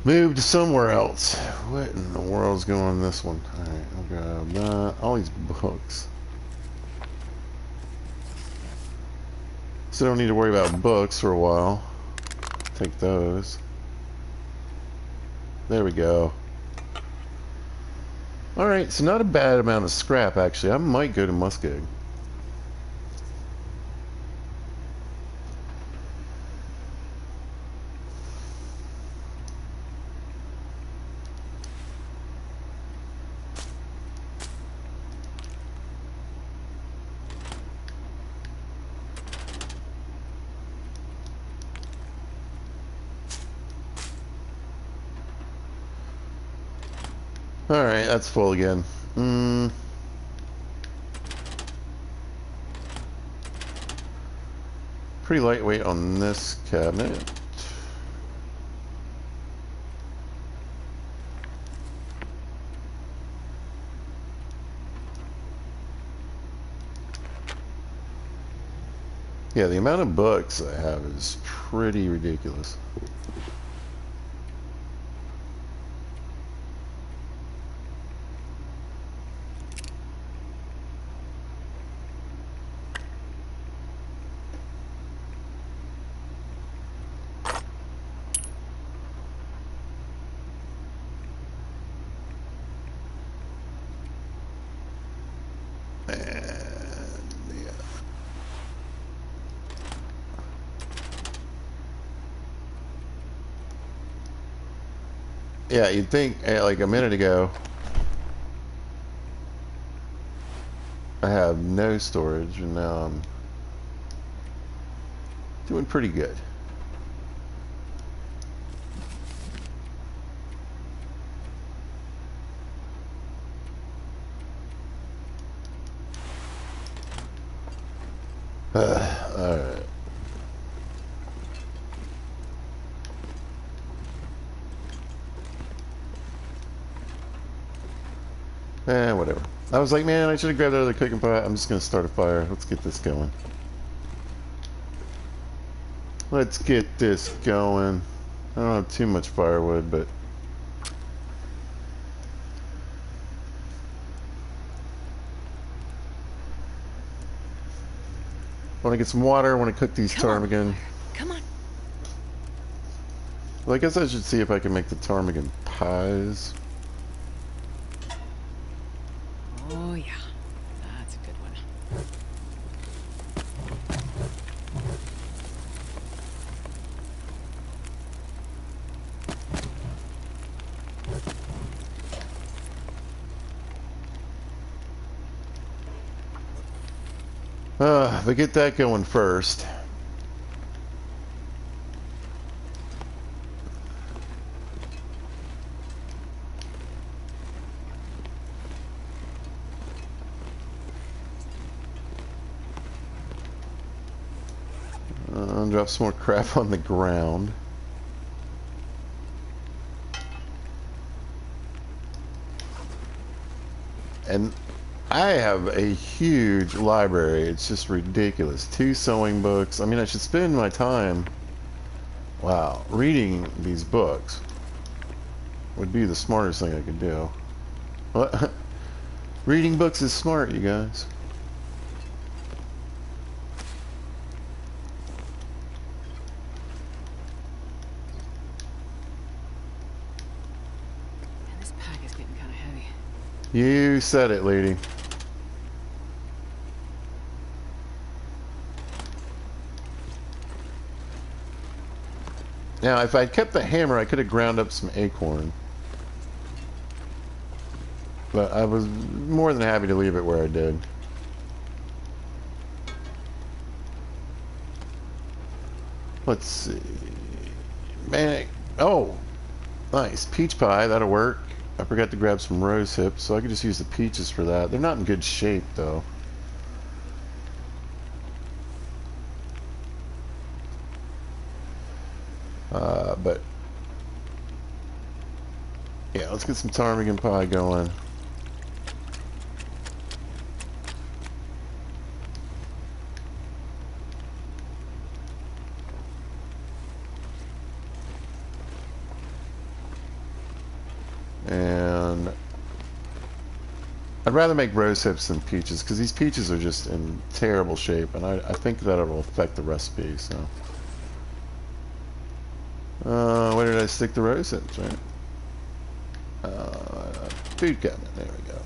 S1: Move to somewhere else. What in the world's going on this one? Alright, I'll grab that. All these books. So I don't need to worry about books for a while. Take those. There we go. Alright, so not a bad amount of scrap actually. I might go to Muskeg. Alright, that's full again. Pretty lightweight on this cabinet. Yeah, the amount of books I have is pretty ridiculous. Yeah, you'd think, like a minute ago, I have no storage, and now I'm doing pretty good. Alright. Whatever. I was like, man, I should have grabbed that other cooking pot. I'm just going to start a fire. Let's get this going. Let's get this going. I don't have too much firewood, but... I want to get some water. I want to cook these ptarmigan.
S2: Come on.
S1: Well, I guess I should see if I can make the ptarmigan pies.
S2: Oh, yeah. That's a good one.
S1: But get that going first. Drop some more crap on the ground. And I have a huge library. It's just ridiculous. 2 sewing books. I mean, I should spend my time, wow, reading these books would be the smartest thing I could do. What? Reading books is smart, you guys.
S2: Man, this pack is getting kind of heavy.
S1: You said it, lady. Now, if I'd kept the hammer, I could have ground up some acorn. But I was more than happy to leave it where I did. Let's see. Man, oh, nice. Peach pie, that'll work. I forgot to grab some rose hips, so I could just use the peaches for that. They're not in good shape, though. But yeah, let's get some ptarmigan pie going. And I'd rather make rose hips than peaches, because these peaches are just in terrible shape, and I think that it'll affect the recipe, so. Where did I stick the rose hips, right? Food cabinet, there we go.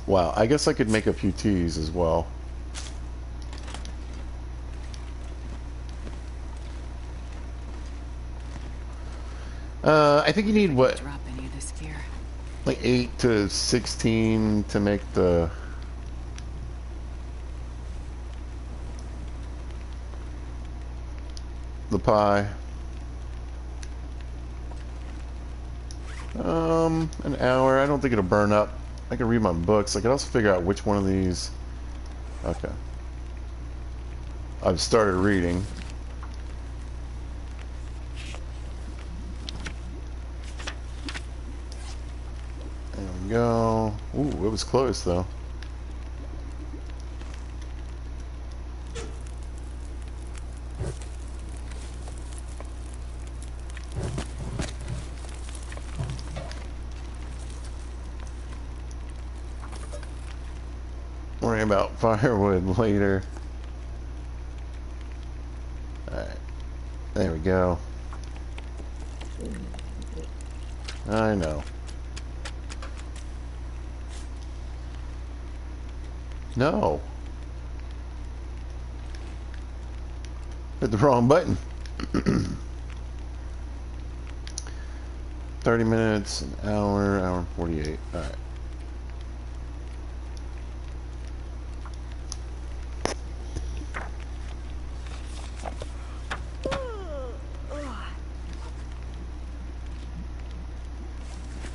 S1: Wow, I guess I could make a few teas as well. I think you need what?
S2: Drop any of this gear.
S1: Like 8 to 16 to make the pie. An hour. I don't think it'll burn up. I can read my books. I can also figure out which one of these. Okay. I've started reading. There we go. Ooh, it was close though. Worry about firewood later. Alright. There we go. I know. No. Hit the wrong button. 30 minutes, an hour, hour and 48. Alright.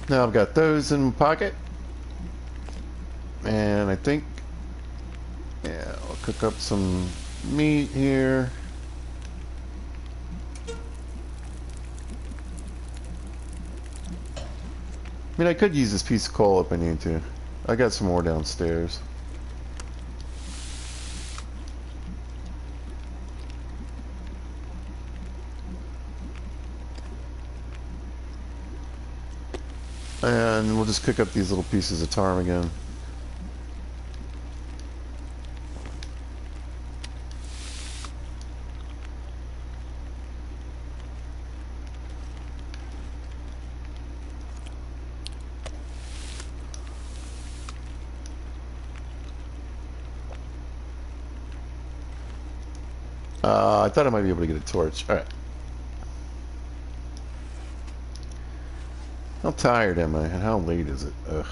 S1: Now I've got those in my pocket. And I think, yeah, I'll cook up some meat here. I mean, I could use this piece of coal if I need to. I got some more downstairs. And we'll just cook up these little pieces of ptarmigan. I thought I might be able to get a torch. Alright. How tired am I? And how late is it? Ugh.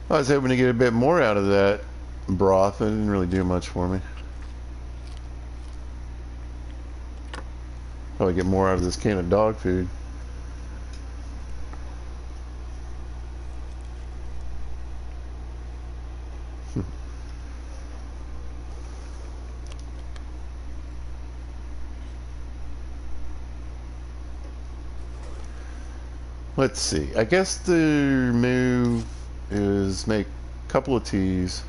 S1: I was hoping to get a bit more out of that broth. It didn't really do much for me. Probably get more out of this can of dog food. Let's see. I guess the move is make a couple of teas.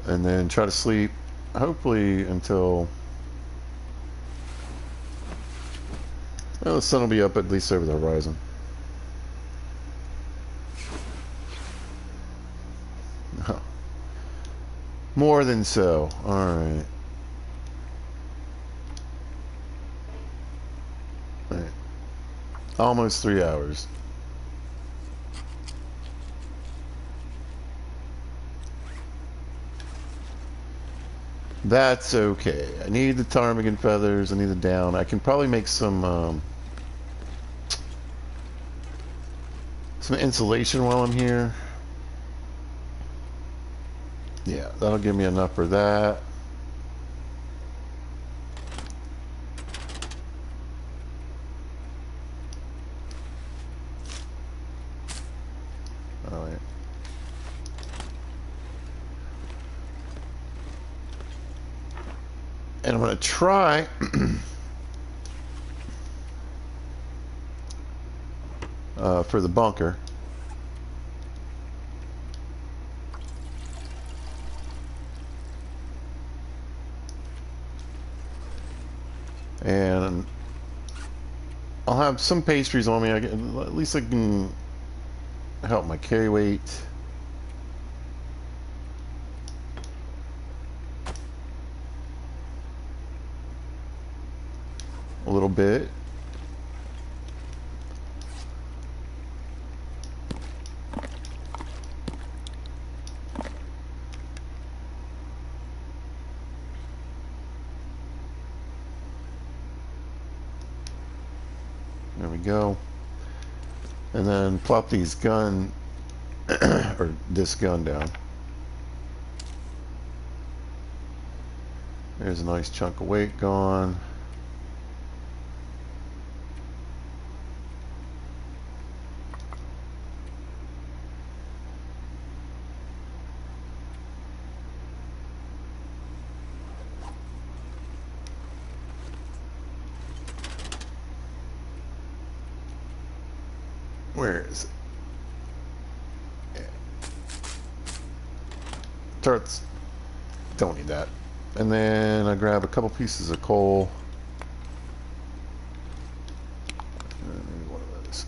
S1: And then try to sleep, hopefully until well, the sun will be up at least over the horizon. No. More than so. Alright. Right. Almost 3 hours. That's okay. I need the ptarmigan feathers. I need the down. I can probably make some insulation while I'm here. Yeah, that'll give me enough for that. All right. And I'm going to try for the bunker. And I'll have some pastries on me. At least I can help my carry weight. A little bit. There we go. And then plop these gun or this gun down. There's a nice chunk of weight gone. Where is it? Yeah. Turrets. Don't need that. And then I grab a couple pieces of coal. Maybe one of those.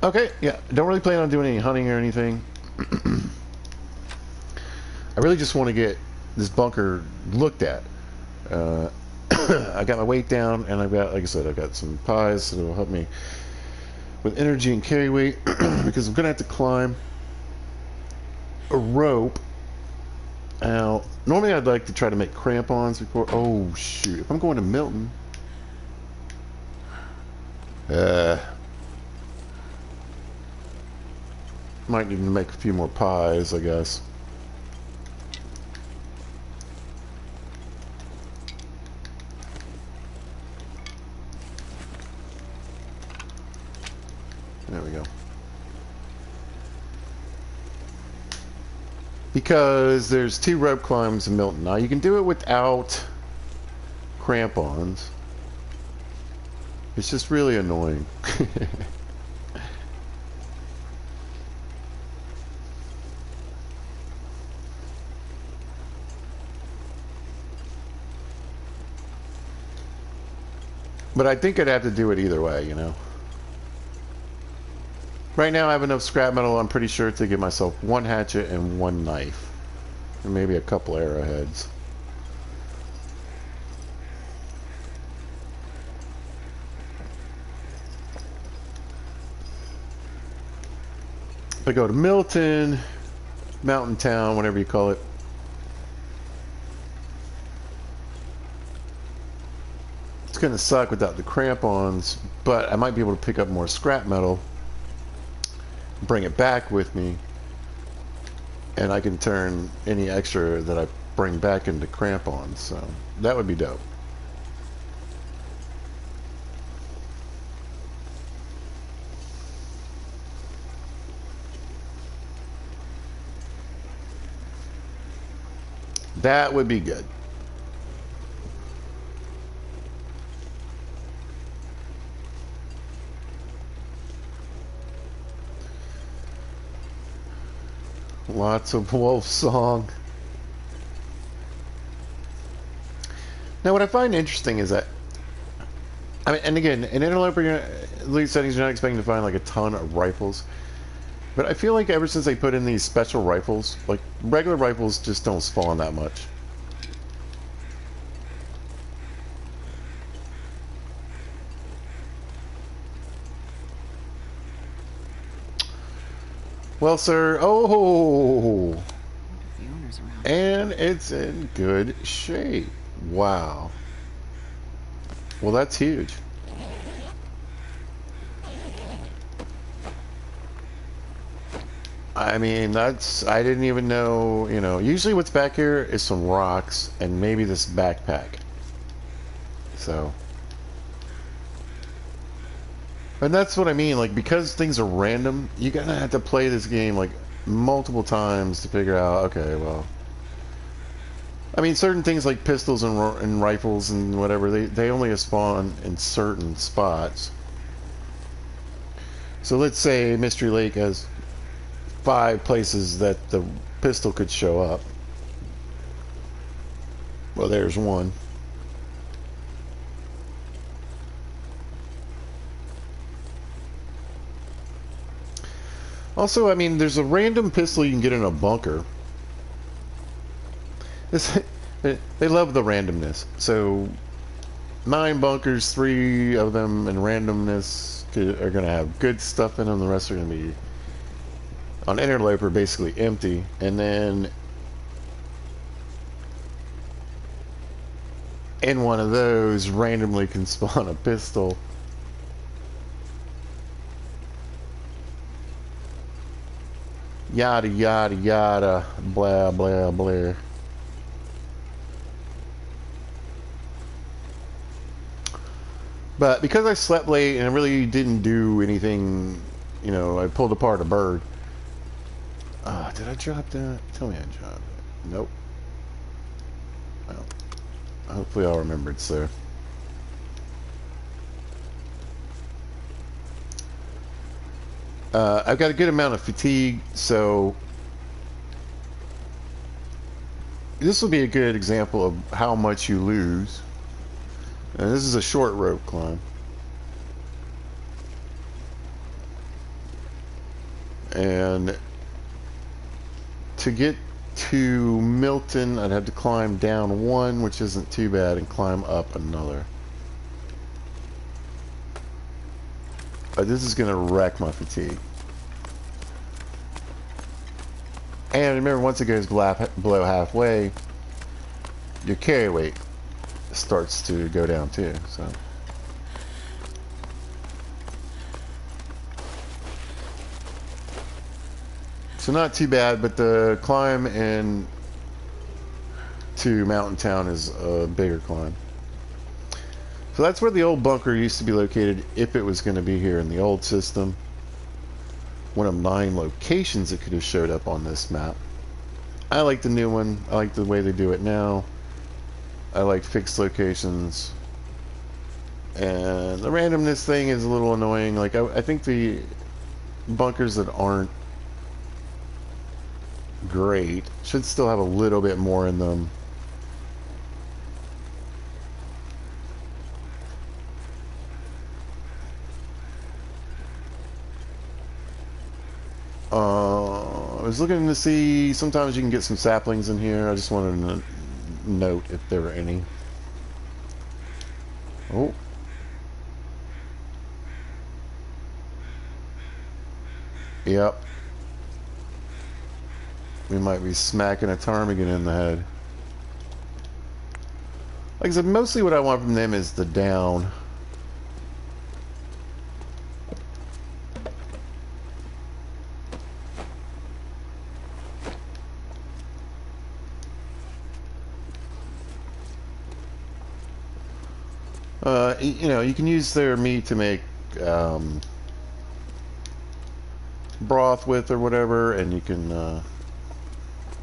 S1: Okay, yeah. Don't really plan on doing any hunting or anything. I really just want to get this bunker looked at. I got my weight down, and I've got, like I said, I've got some pies that will help me with energy and carry weight because I'm gonna have to climb a rope out. Normally, I'd like to try to make crampons before. Oh shoot! If I'm going to Milton, might need to make a few more pies, I guess. There we go. Because there's 2 rope climbs in Milton. Now you can do it without crampons. It's just really annoying. But I think I'd have to do it either way, you know. Right now I have enough scrap metal, I'm pretty sure, to give myself 1 hatchet and 1 knife. And maybe a couple arrowheads. I go to Milton, Mountain Town, whatever you call it. It's gonna suck without the crampons, but I might be able to pick up more scrap metal, bring it back with me, and I can turn any extra that I bring back into crampons. So that would be dope. That would be good. Lots of wolf song. Now, what I find interesting is that, I mean, and again, in Interloper Elite settings, you're not expecting to find like a ton of rifles. But I feel like ever since they put in these special rifles, like regular rifles just don't spawn that much. Well, sir, oh,
S2: The owner's around.
S1: and it's in good shape. Wow. Well, that's huge. I mean, that's, I didn't even know, you know, usually what's back here is some rocks and maybe this backpack. So. And that's what I mean, like, because things are random, you're gonna have to play this game, like, multiple times to figure out, okay, well. I mean, certain things like pistols and rifles and whatever, they only spawn in certain spots. So let's say Mystery Lake has 5 places that the pistol could show up. Well, there's one. Also, I mean, there's a random pistol you can get in a bunker. They love the randomness. So, 9 bunkers, 3 of them in randomness are going to have good stuff in them. The rest are going to be, on Interloper, basically empty. And then, in one of those, randomly can spawn a pistol. Yada, yada, yada, blah, blah, blah. But because I slept late and I really didn't do anything, you know, I pulled apart a bird. Did I drop that? Tell me I dropped it. Nope. Well, hopefully I'll remember it's there. I've got a good amount of fatigue, so this will be a good example of how much you lose. And this is a short rope climb. And to get to Milton, I'd have to climb down 1, which isn't too bad, and climb up another. But this is going to wreck my fatigue. And remember, once it goes below halfway, your carry weight starts to go down too. So not too bad, but the climb in to Mountain Town is a bigger climb. So that's where the old bunker used to be located, if it was going to be here in the old system. One of 9 locations that could have showed up on this map. I like the new one. I like the way they do it now. I like fixed locations. And the randomness thing is a little annoying. Like, I think the bunkers that aren't great should still have a little bit more in them. I was looking to see, sometimes you can get some saplings in here. I just wanted to note if there were any. Oh. Yep. we might be smacking a ptarmigan in the head. Like I said, mostly what I want from them is the down. You know, you can use their meat to make broth with or whatever, and you can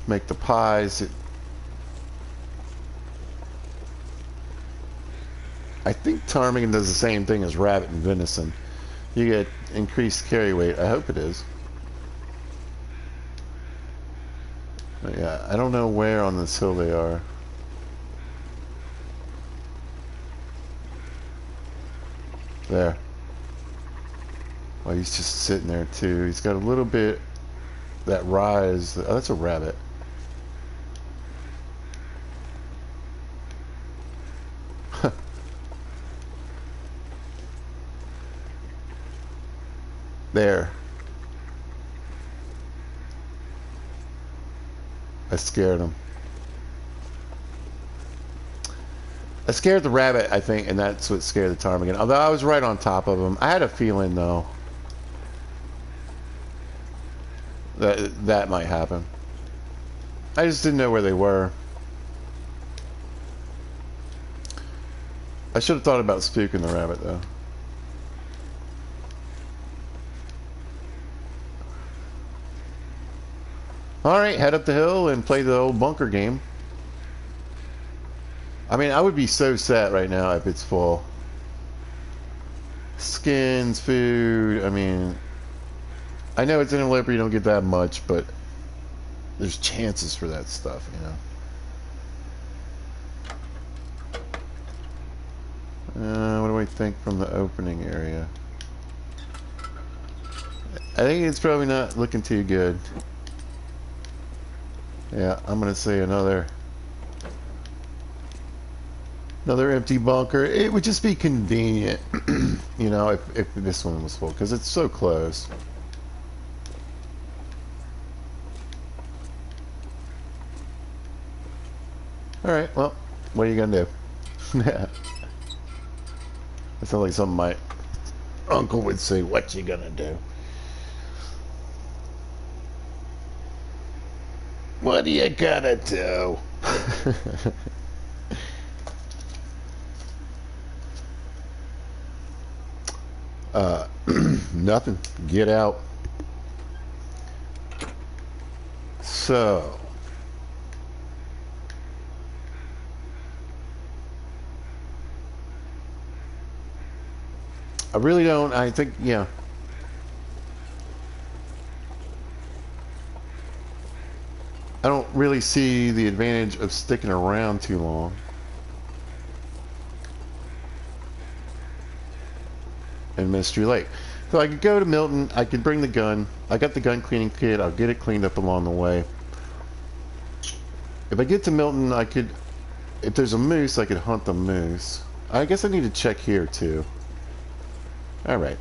S1: make the pies. I think ptarmigan does the same thing as rabbit and venison. You get increased carry weight. I hope it is. But yeah, I don't know where on this hill they are. There. Well, he's just sitting there too. He's got a little bit that rise. Oh, that's a rabbit. There. I scared him. I scared the rabbit, I think, and that's what scared the ptarmigan. Although I was right on top of him. I had a feeling, though, that that might happen. I just didn't know where they were. I should have thought about spooking the rabbit, though. Alright, head up the hill and play the old bunker game. I mean, I would be so set right now if it's full. Skins, food, I mean... I know it's in a Lipper, you don't get that much, but... there's chances for that stuff, you know? What do I think from the opening area? I think it's probably not looking too good. Yeah, I'm gonna say another empty bunker. It would just be convenient, you know, if this one was full, because it's so close. Alright, well, what are you gonna do? That sounds like something my uncle would say, what you gonna do? What are you gonna do? Nothing. Get out. So. I really don't. I think, yeah. I don't really see the advantage of sticking around too long. In Mystery Lake. So I could go to Milton, I could bring the gun. I got the gun cleaning kit, I'll get it cleaned up along the way. If I get to Milton, I could, if there's a moose, I could hunt the moose. I guess I need to check here too. Alright.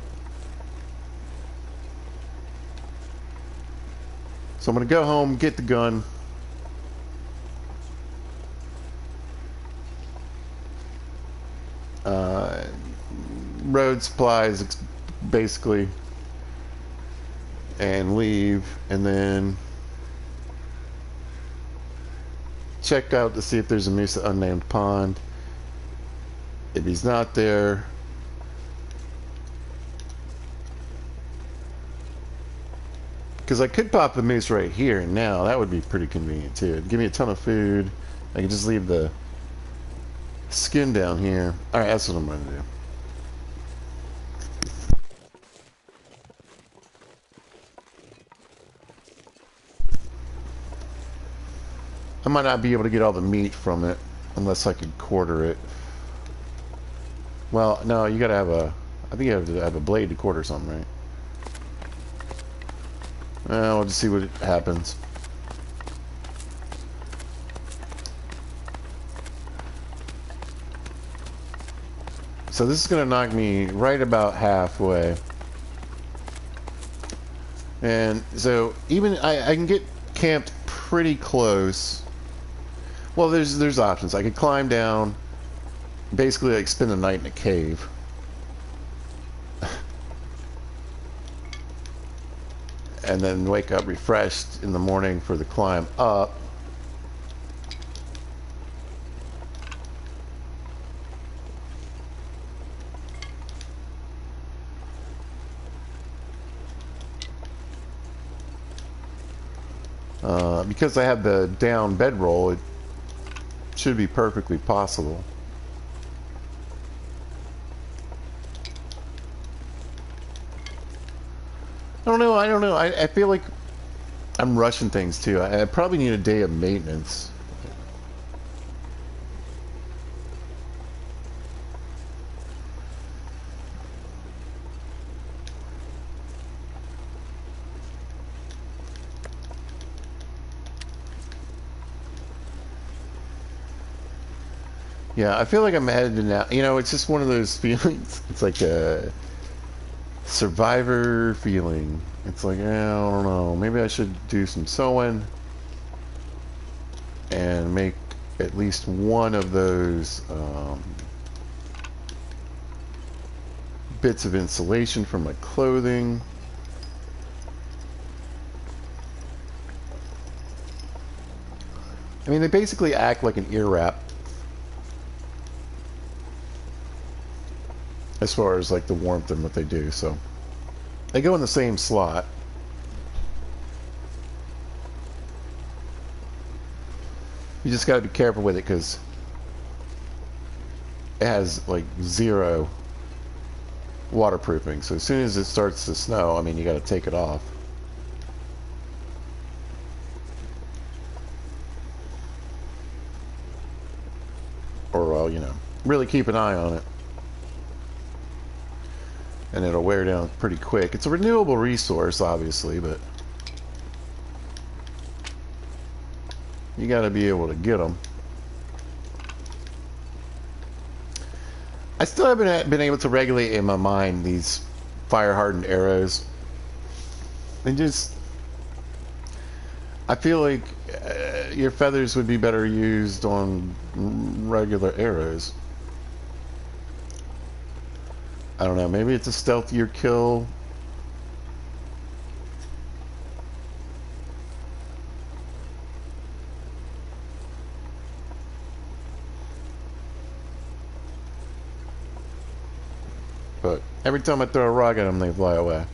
S1: So I'm gonna go home, get the gun. Road supplies, basically, and leave, and then check out to see if there's a moose at Unnamed Pond. If he's not there, because I could pop the moose right here and now. That would be pretty convenient too. It'd give me a ton of food. I can just leave the skin down here. Alright, that's what I'm going to do. I might not be able to get all the meat from it unless I could quarter it. Well, no, you gotta have a... I think you have to have a blade to quarter something, right? We'll just see what happens. So this is gonna knock me right about halfway. And so even I can get camped pretty close. Well, there's options. I could climb down, basically like spend the night in a cave. And then wake up refreshed in the morning for the climb up. Because I have the down bedroll, it should be perfectly possible. I don't know. I feel like I'm rushing things too. I probably need a day of maintenance. Yeah, I feel like I'm headed now. You know, it's just one of those feelings. It's like a survivor feeling. It's like, I don't know. Maybe I should do some sewing and make at least one of those bits of insulation for my clothing. I mean, they basically act like an ear wrap as far as like the warmth and what they do. So they go in the same slot. You just got to be careful with it because it has like 0 waterproofing. So as soon as it starts to snow, I mean, you got to take it off. Or, well, you know, really keep an eye on it. And it'll wear down pretty quick. It's a renewable resource, obviously, but you got to be able to get them. I still haven't been able to regulate in my mind these fire-hardened arrows. They just... I feel like your feathers would be better used on regular arrows. I don't know, maybe it's a stealthier kill. But every time I throw a rock at them, they fly away.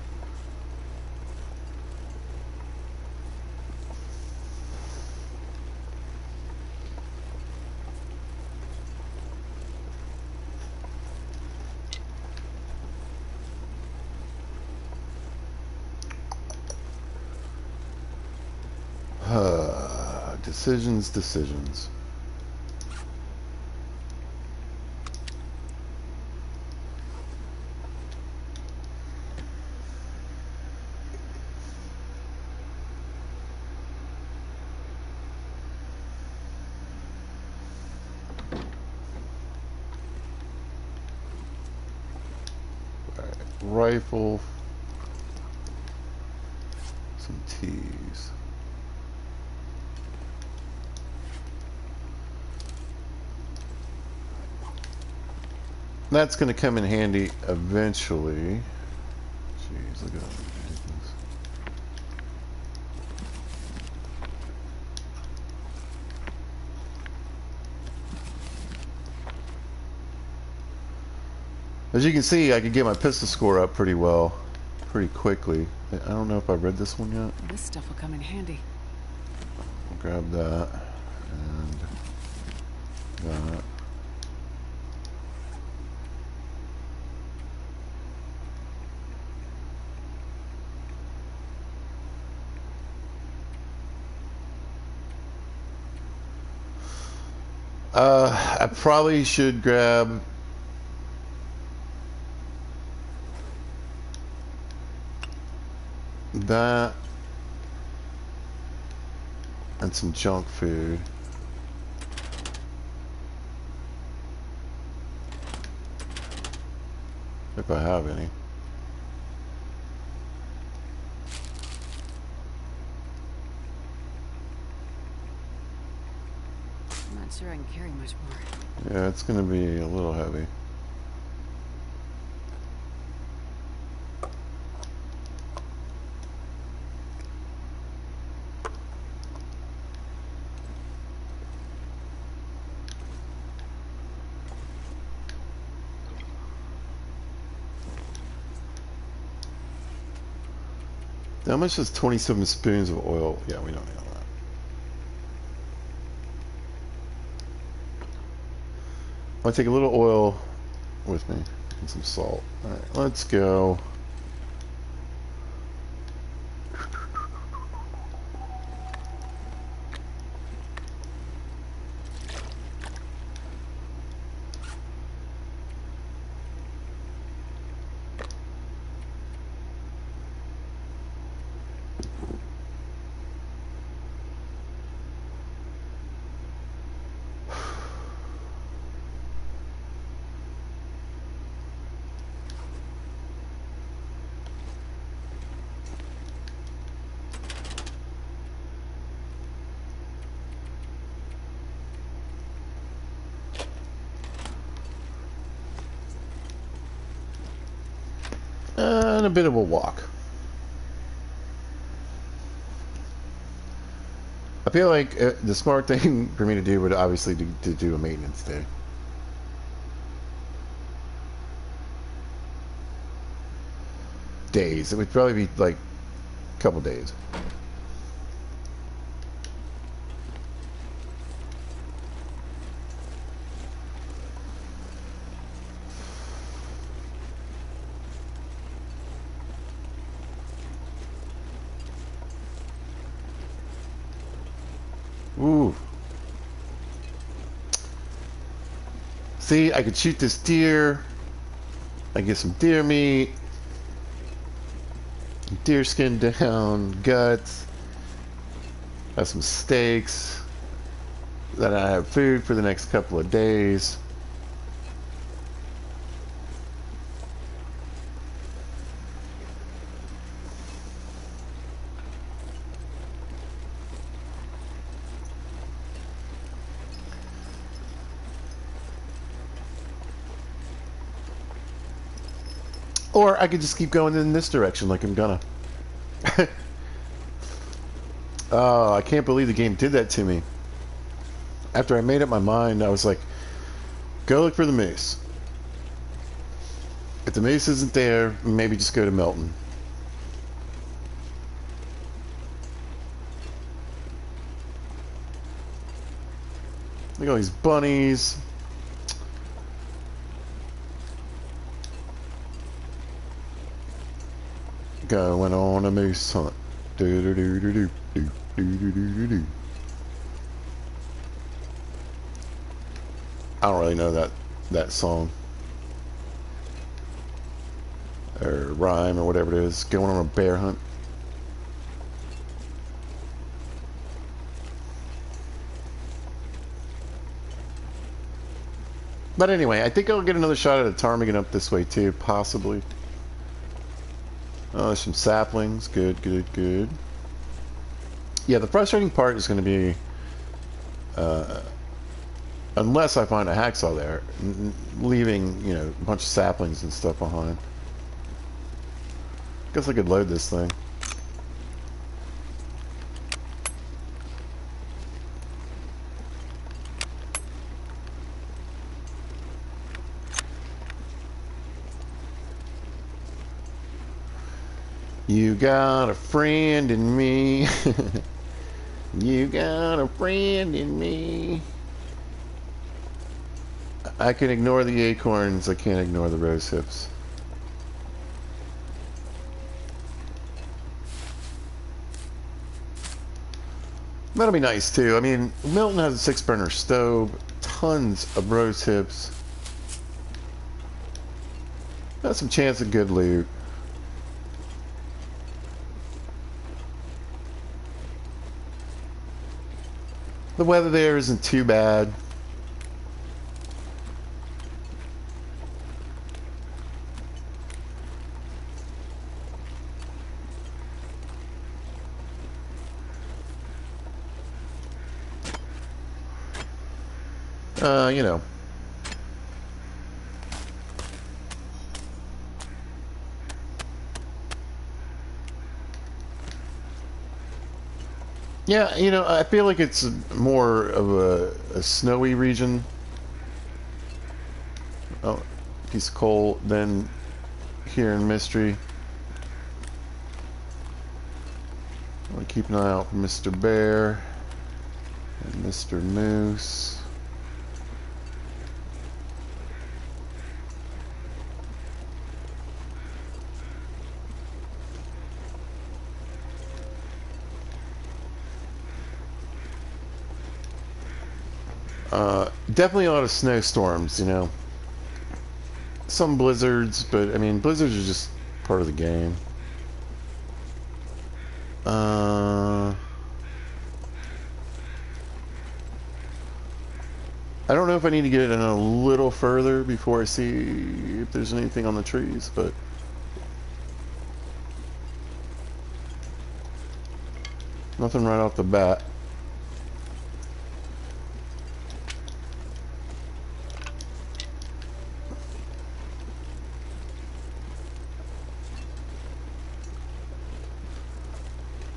S1: Decisions. Rifle, some tees. That's going to come in handy eventually. Jeez, look at all these things. As you can see, I could get my pistol score up pretty well, pretty quickly. I don't know if I read this one yet.
S2: This stuff will come in handy.
S1: I'll grab that and that. I probably should grab that and some junk food. If I have any.
S2: can't carry much more.
S1: Yeah, it's gonna be a little heavy. How much is 27 spoons of oil? Yeah, we don't need all that. I'll take a little oil with me and some salt. Alright, let's go. And a bit of a walk. I feel like the smart thing for me to do would obviously be to do a maintenance day. Days. It would probably be like a couple days. Ooh. See, I could shoot this deer. I get some deer meat. Deer skin down, guts. Have some steaks. Then I have food for the next couple of days. Or I could just keep going in this direction like I'm gonna. Oh, I can't believe the game did that to me. After I made up my mind, I was like, go look for the moose. If the moose isn't there, maybe just go to Milton. Look at all these bunnies. Going on a moose hunt. Do do do do do do do do do do. I don't really know that song or rhyme or whatever it is. Going on a bear hunt. But anyway, I think I'll get another shot at a ptarmigan up this way too, possibly. Oh, there's some saplings. Good, good, good. Yeah, the frustrating part is going to be, unless I find a hacksaw there, leaving, you know, a bunch of saplings and stuff behind. Guess I could load this thing. You got a friend in me. You got a friend in me. I can ignore the acorns. I can't ignore the rose hips. That'll be nice too. I mean, Milton has a 6-burner stove, tons of rose hips. Got some chance of good loot. The weather there isn't too bad. You know. Yeah, you know, I feel like it's more of a snowy region. Oh, piece of coal than here in Mystery. I want to keep an eye out for Mr. Bear and Mr. Moose. Definitely a lot of snowstorms, you know. Some blizzards, but I mean, blizzards are just part of the game. I don't know if I need to get in a little further before I see if there's anything on the trees, but nothing right off the bat.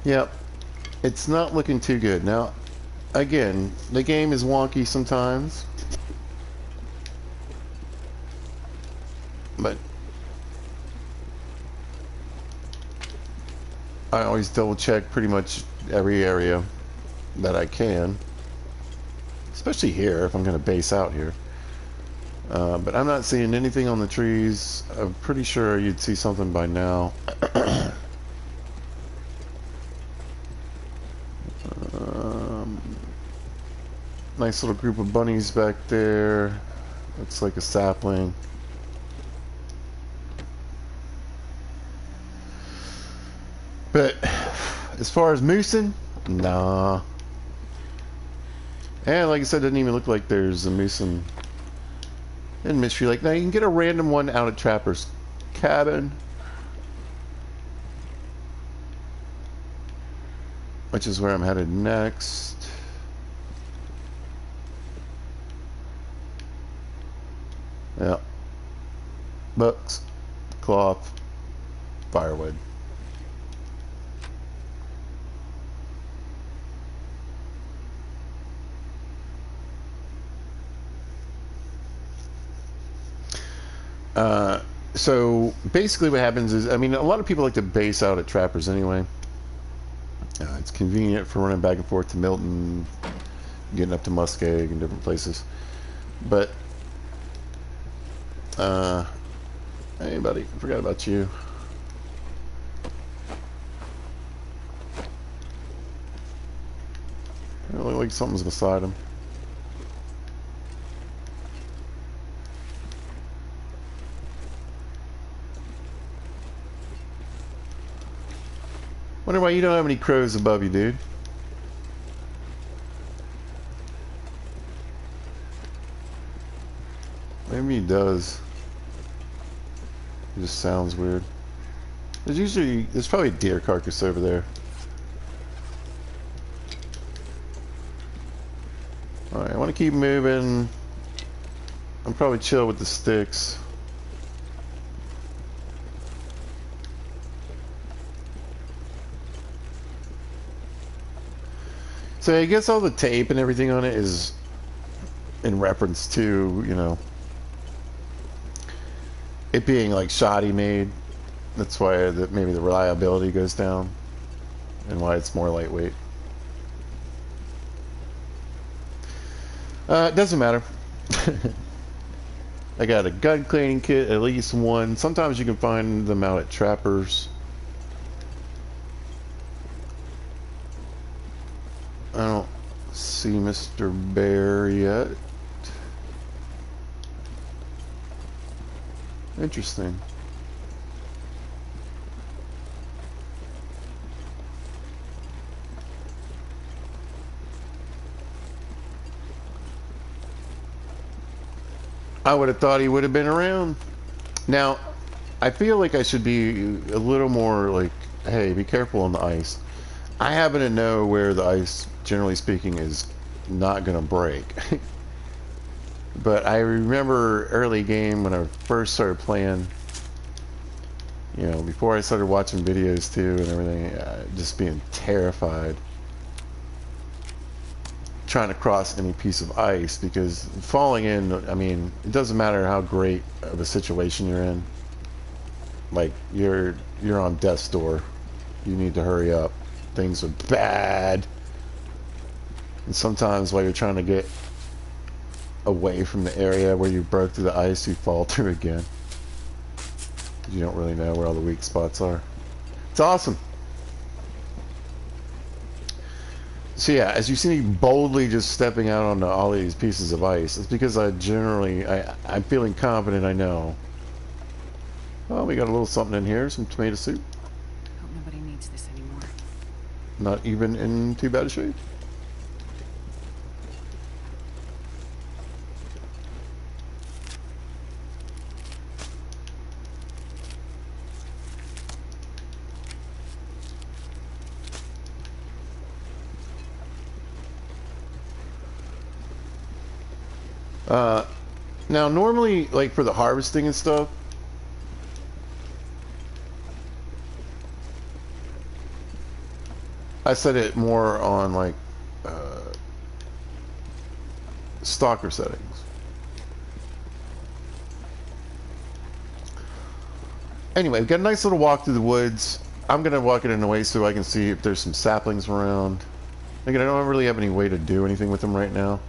S1: Yep, it's not looking too good. Now, again, the game is wonky sometimes, but I always double check pretty much every area that I can, especially here if I'm going to base out here. But I'm not seeing anything on the trees. I'm pretty sure you'd see something by now. Nice little group of bunnies back there. Looks like a sapling. But as far as moosing, nah. And like I said, it doesn't even look like there's a moose in Mystery Lake. Now you can get a random one out at Trapper's Cabin, which is where I'm headed next. Yeah. Books, cloth, firewood. So basically what happens is, I mean, a lot of people like to base out at Trappers anyway. It's convenient for running back and forth to Milton, getting up to Muskeg and different places. But, hey buddy, I forgot about you. It looks like something's beside him. Wonder why you don't have any crows above you, dude. Maybe he does. It just sounds weird. There's probably a deer carcass over there. Alright, I want to keep moving. I'm probably chill with the sticks. So I guess all the tape and everything on it is in reference to, you know, it being like shoddy made. That's why maybe the reliability goes down and why it's more lightweight. It doesn't matter. I got a gun cleaning kit, at least one. Sometimes you can find them out at Trappers. I don't see Mr. Bear yet. Interesting. I would have thought he would have been around. Now, I feel like I should be a little more like, hey, be careful on the ice. I happen to know where the ice, generally speaking, is not going to break. But I remember early game when I first started playing, you know, before I started watching videos too and everything, just being terrified trying to cross any piece of ice, because falling in, I mean, it doesn't matter how great of a situation you're in. Like, you're on death's door. You need to hurry up. Things are bad. And sometimes while you're trying to get away from the area where you broke through the ice, you fall through again. You don't really know where all the weak spots are. It's awesome. So yeah, as you see me boldly just stepping out onto all these pieces of ice, it's because I'm feeling confident. I know. Well, we got a little something in here, some tomato soup.
S2: Hope nobody needs this anymore.
S1: Not even in too bad a shape. Now normally, like for the harvesting and stuff, I set it more on like stalker settings. Anyway, we've got a nice little walk through the woods. I'm gonna walk it in a way so I can see if there's some saplings around. Again, I don't really have any way to do anything with them right now.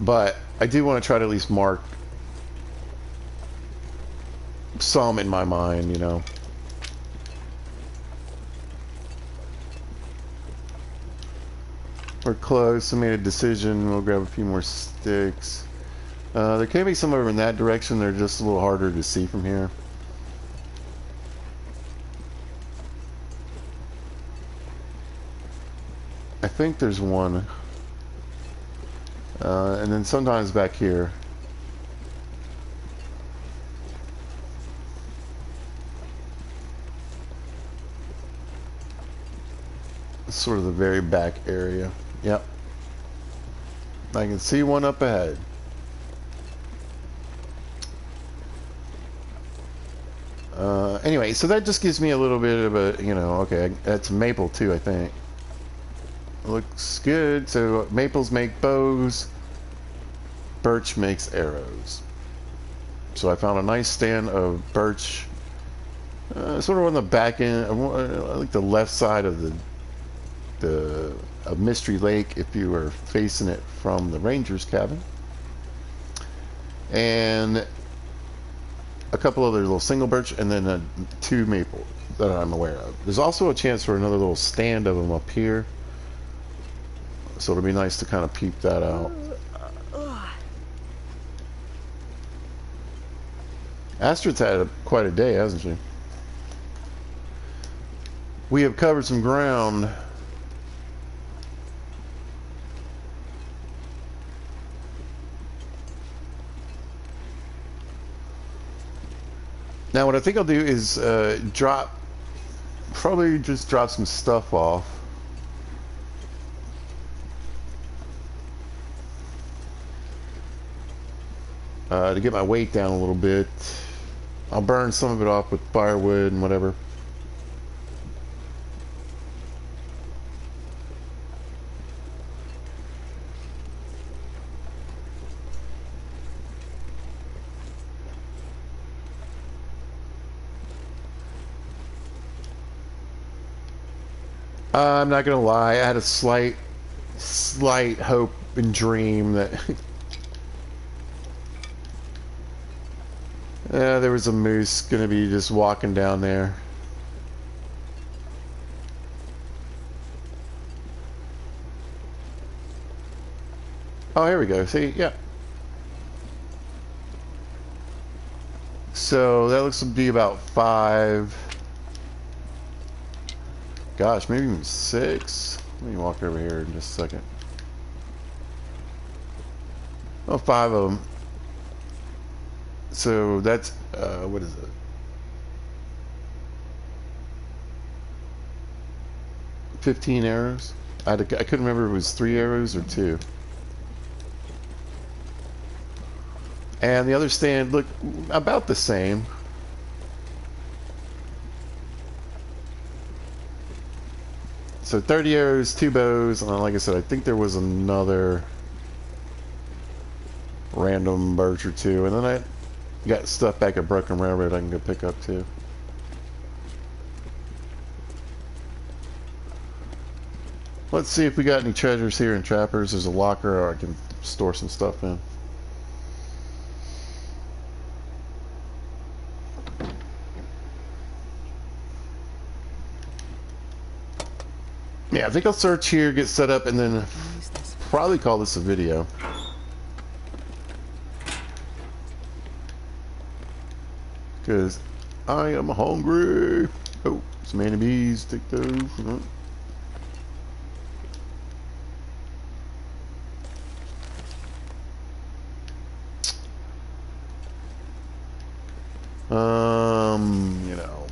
S1: But I do want to try to at least mark some in my mind, you know. We're close. I made a decision. We'll grab a few more sticks. There can be some over in that direction. They're just a little harder to see from here. I think there's one. And then sometimes back here. Sort of the very back area. Yep. I can see one up ahead. Anyway, so that just gives me a little bit of a, you know, okay, that's maple too, I think. Looks good. So maples make bows. Birch makes arrows. So I found a nice stand of birch, sort of on the back end, like the left side of the Mystery Lake, if you were facing it from the ranger's cabin, and a couple other little single birch, and then 2 maple that I'm aware of. There's also a chance for another little stand of them up here, so it'll be nice to kind of peep that out. Astrid's had quite a day, hasn't she? We have covered some ground. Now what I think I'll do is probably just drop some stuff off. To get my weight down a little bit. I'll burn some of it off with firewood and whatever. I'm not gonna lie, I had a slight hope and dream that there was a moose gonna be just walking down there. Oh, here we go. See, yeah. So that looks to be about 5. Gosh, maybe even 6. Let me walk over here in just a second. Oh, 5 of them. So that's, what is it? 15 arrows. I couldn't remember if it was 3 arrows or 2. And the other stand looked about the same. So 30 arrows, 2 bows, and like I said, I think there was another random birch or 2, and then I got stuff back at Broken Railroad I can go pick up too. Let's see if we got any treasures here in Trappers. There's a locker, or I can store some stuff in. Yeah, I think I'll search here, get set up, and then probably call this a video. Because I am hungry. Oh, some enemies. Take those. You know,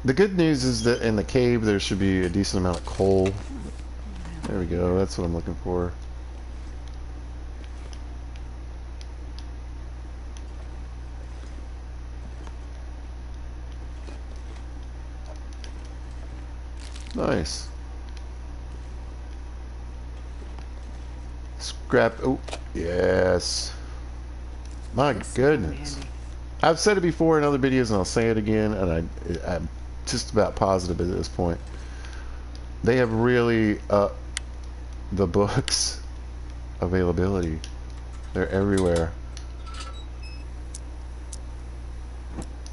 S1: the good news is that in the cave there should be a decent amount of coal. There we go. That's what I'm looking for. Nice. Scrap. Oh, yes. My goodness. I've said it before in other videos, and I'll say it again, and I'm just about positive at this point. They have really upped the books availability. They're everywhere.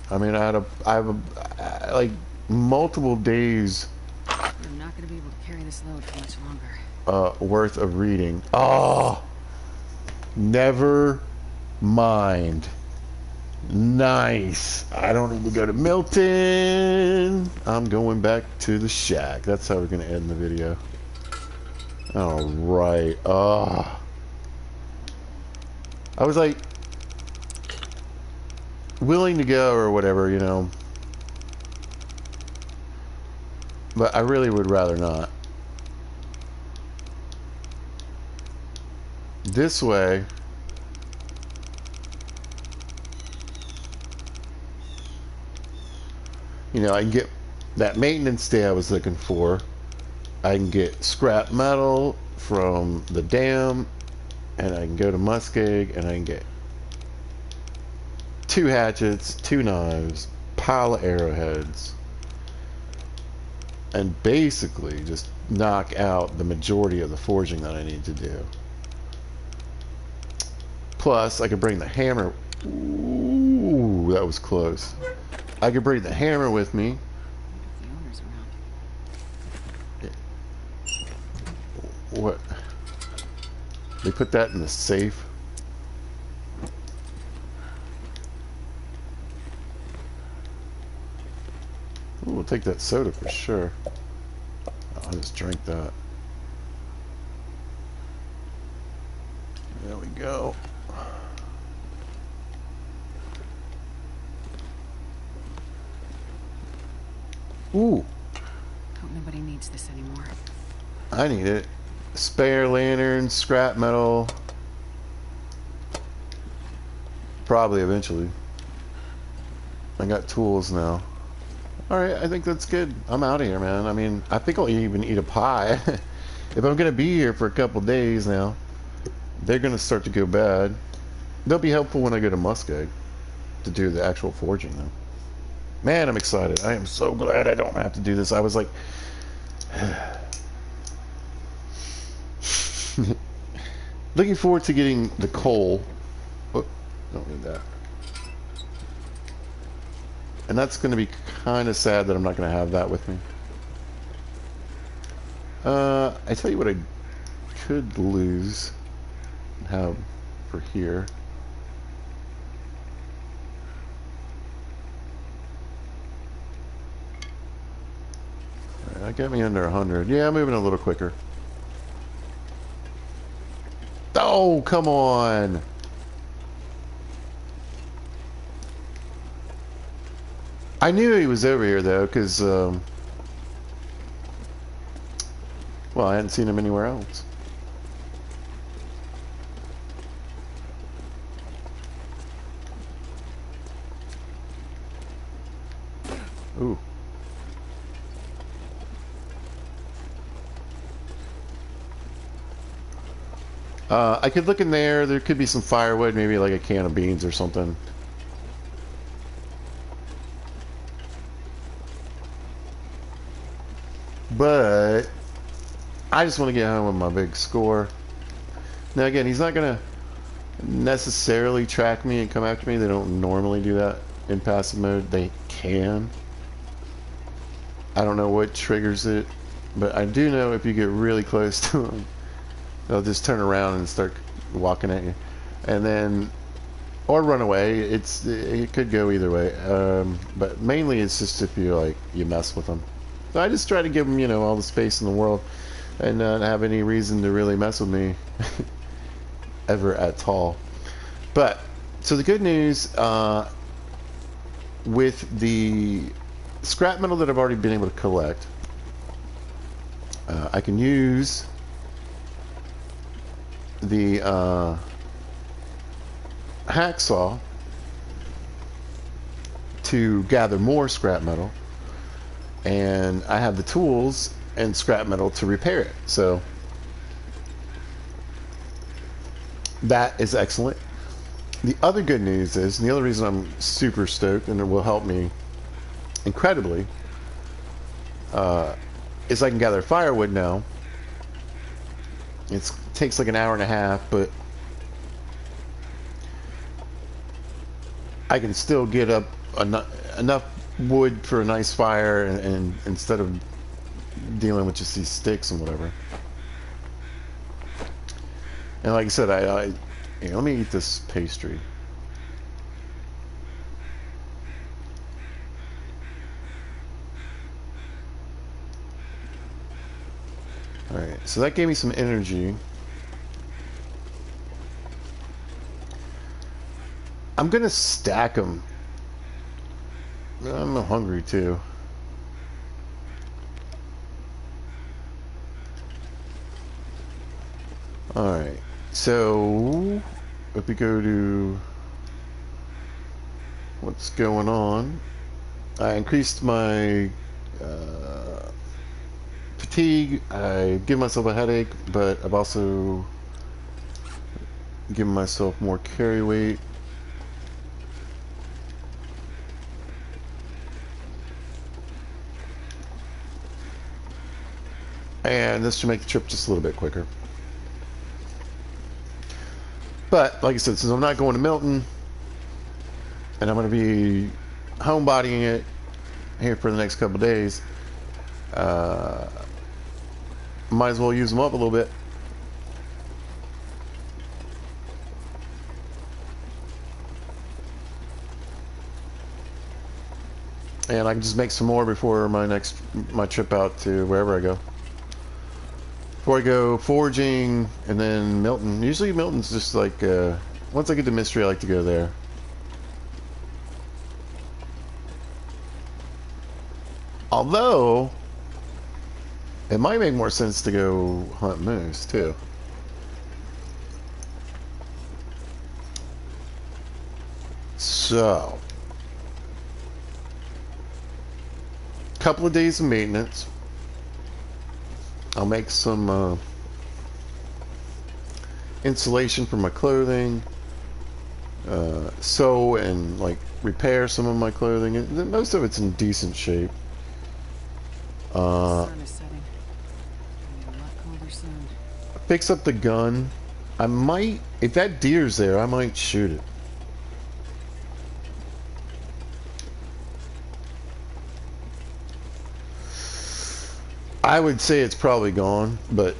S1: I mean, I have like multiple days.
S2: You're not going to be able to carry this load for much longer.
S1: Worth of reading. Oh, never mind. Nice. I don't need to go to Milton. I'm going back to the shack. That's how we're going to end the video. All right. I was like willing to go or whatever, you know. But I really would rather not. This way, you know, I can get that maintenance day I was looking for. I can get scrap metal from the dam, and I can go to Muskeg, and I can get 2 hatchets, 2 knives, pile of arrowheads, and basically just knock out the majority of the forging that I need to do. Plus, I could bring the hammer. Ooh, that was close. I could bring the hammer with me.
S2: The owner's around.
S1: What? They put that in the safe. Ooh, we'll take that soda for sure. I'll just drink that. There we go. Ooh.
S2: Hope nobody needs this anymore.
S1: I need it. Spare lantern, scrap metal. Probably eventually. I got tools now. Alright, I think that's good. I'm out of here, man. I mean, I think I'll even eat a pie. If I'm going to be here for a couple days now, they're going to start to go bad. They'll be helpful when I go to Muskeg to do the actual forging, though. Man, I'm excited. I am so glad I don't have to do this. I was like... looking forward to getting the coal. Oh, don't need that. And that's going to be kind of sad that I'm not going to have that with me. I tell you what I could lose and have for here. That got me under 100. Yeah, I'm moving a little quicker. Oh, come on. I knew he was over here, though, because Well, I hadn't seen him anywhere else. Ooh. I could look in there. There could be some firewood, maybe like a can of beans or something. But I just want to get home with my big score. Now again, he's not going to necessarily track me and come after me. They don't normally do that in passive mode. They can. I don't know what triggers it, but I do know if you get really close to them, they'll just turn around and start walking at you, and then or run away. It could go either way, but mainly it's just if you mess with them. So I just try to give them all the space in the world, and not have any reason to really mess with me ever at all. But so the good news with the scrap metal that I've already been able to collect, I can use the hacksaw to gather more scrap metal, and I have the tools and scrap metal to repair it. So that is excellent. The other good news is, and the other reason I'm super stoked, and it will help me incredibly, is I can gather firewood now. It takes like an hour and a half, but I can still get up enough wood for a nice fire, and instead of dealing with just these sticks and whatever. And like I said, let me eat this pastry. Alright, so that gave me some energy. I'm gonna stack them. I'm hungry too. Alright, so if we go to what's going on, I increased my fatigue. I give myself a headache, but I've also given myself more carry weight. And this should make the trip just a little bit quicker. But, like I said, since I'm not going to Milton, and I'm going to be homebodying it here for the next couple days, might as well use them up a little bit. And I can just make some more before my trip out to wherever I go. Before I go foraging, and then Milton. Usually Milton's just like, once I get to Mystery, I like to go there. Although, it might make more sense to go hunt moose, too. So, couple of days of maintenance. I'll make some insulation for my clothing, sew and repair some of my clothing. Most of it's in decent shape.
S2: The sun is setting. It'll be a lot colder soon.
S1: Fix up the gun. I might, if that deer's there, I might shoot it. I would say it's probably gone, but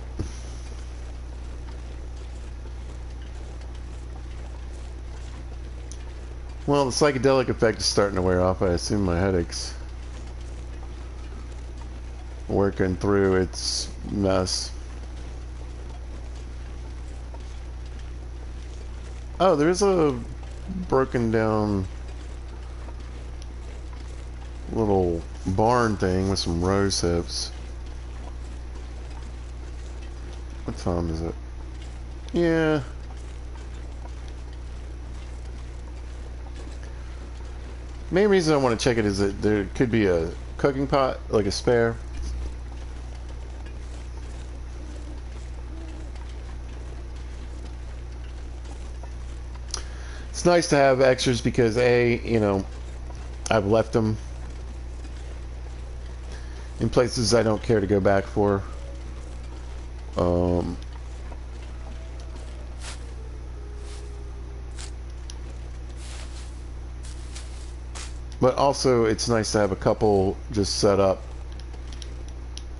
S1: well, the psychedelic effect is starting to wear off. I assume my headache's working through its mess. Oh, there's a broken down little barn thing with some rose hips. What time is it? Yeah. Main reason I want to check it is that there could be a cooking pot, like a spare. It's nice to have extras because A, you know, I've left them in places I don't care to go back for. But also, it's nice to have a couple just set up.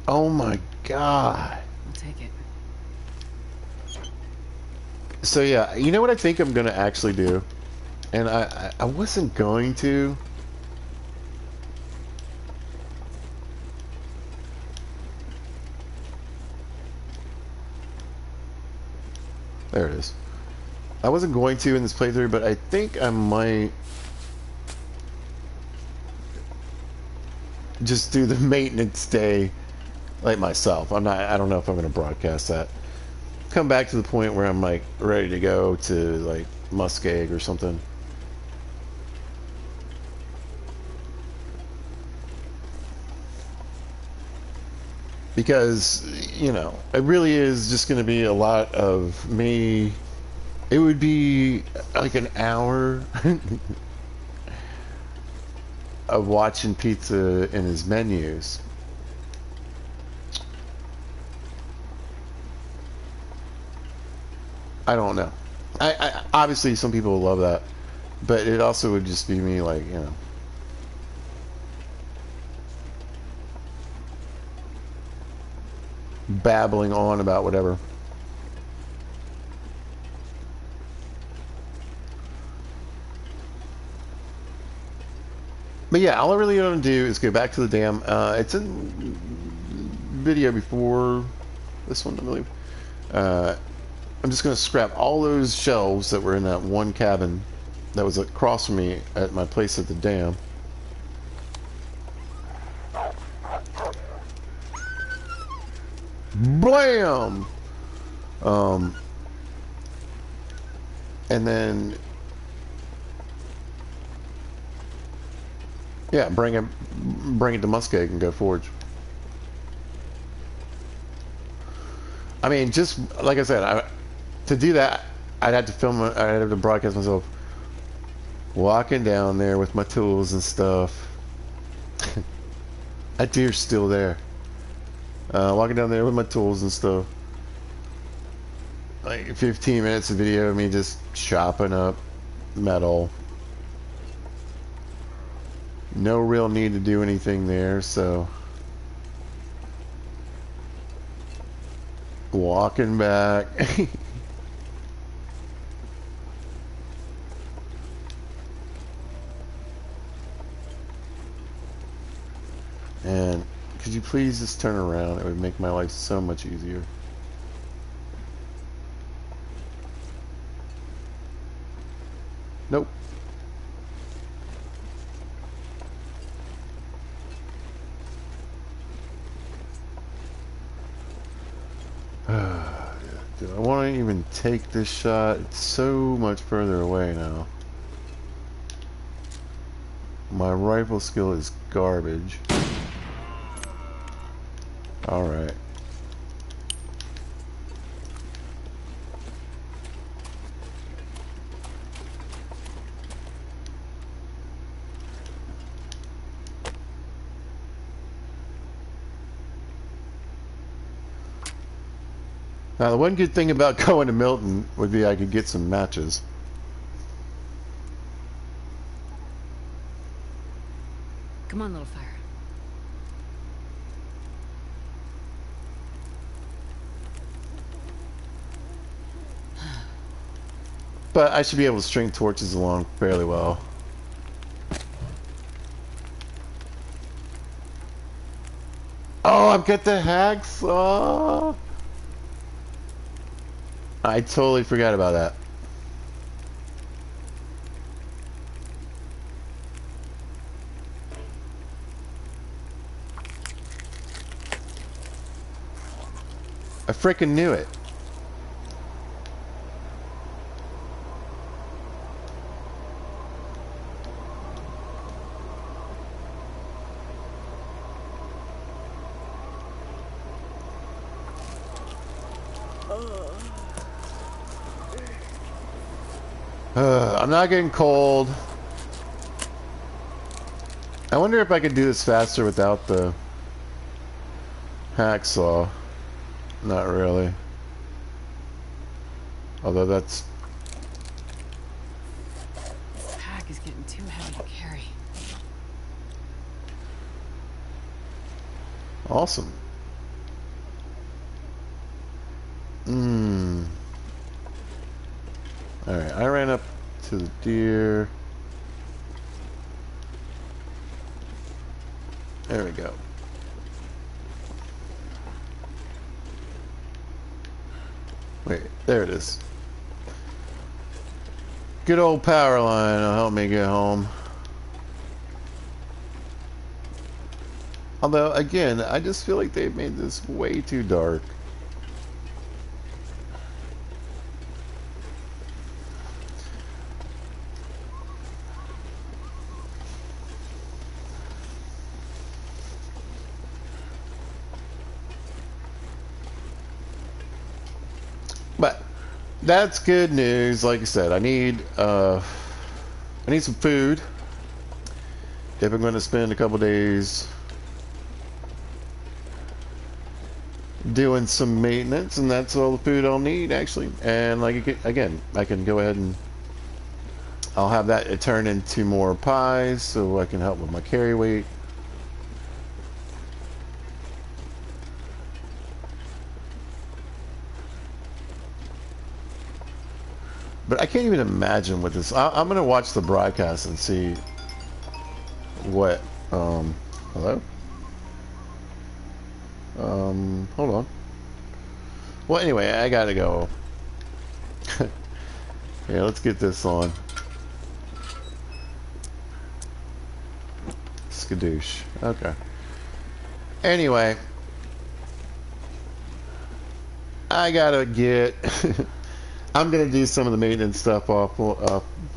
S1: Oh my god.
S2: I'll take it.
S1: So yeah, you know what I think I'm gonna actually do? And I wasn't going to. There it is. I wasn't going to in this playthrough, but I think I might just do the maintenance day like myself. I don't know if I'm going to broadcast that. Come back to the point where I'm like ready to go to like Muskeg or something. Because, you know, it really is just going to be a lot of me. It would be like an hour of watching pizza and his menus. I don't know. I obviously some people love that, but it also would just be me like, you know, babbling on about whatever. But yeah, all I really want to do is go back to the dam. It's in video before this one, I believe. I'm just going to scrap all those shelves that were in that one cabin that was across from me at my place at the dam. Blam! And then, yeah, bring it to Muskeg and go forge. I mean, just like I said, to do that, I'd have to film. I'd have to broadcast myself walking down there with my tools and stuff. That deer's still there. Walking down there with my tools and stuff. Like 15 minutes of video of me just chopping up metal. No real need to do anything there, so walking back. And could you please just turn around? It would make my life so much easier. Nope. Do I want to even take this shot? It's so much further away now. My rifle skill is garbage. Alright. Now the one good thing about going to Milton would be I could get some matches.
S2: Come on, little fire.
S1: But I should be able to string torches along fairly well. Oh, I've got the hacksaw! I totally forgot about that. I freaking knew it. I'm not getting cold. I wonder if I could do this faster without the hacksaw. Not really. Although that's...
S2: This pack is getting too heavy to carry.
S1: Awesome. Alright, I ran up to the deer. There we go. Wait, there it is. Good old power line will help me get home. Although, again, I just feel like they've made this way too dark. But that's good news. Like I said, I need some food if I'm going to spend a couple days doing some maintenance, and that's all the food I'll need actually. And like again, I can go ahead and I'll have that turn into more pies, so I can help with my carry weight. But I can't even imagine what this... I'm going to watch the broadcast and see what... hello? Hold on. Well, anyway, I gotta go. Yeah, let's get this on. Skadoosh. Okay. Anyway. I gotta get... I'm going to do some of the maintenance stuff off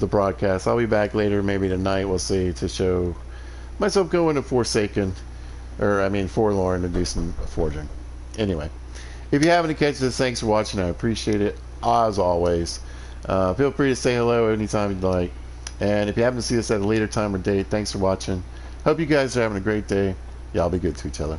S1: the broadcast. I'll be back later, maybe tonight, we'll see, to show myself going to Forsaken, or I mean Forlorn, to do some forging. Anyway, if you happen to catch this, thanks for watching. I appreciate it, as always. Feel free to say hello anytime you'd like. And if you happen to see this at a later time or date, thanks for watching. Hope you guys are having a great day. Y'all be good to each other.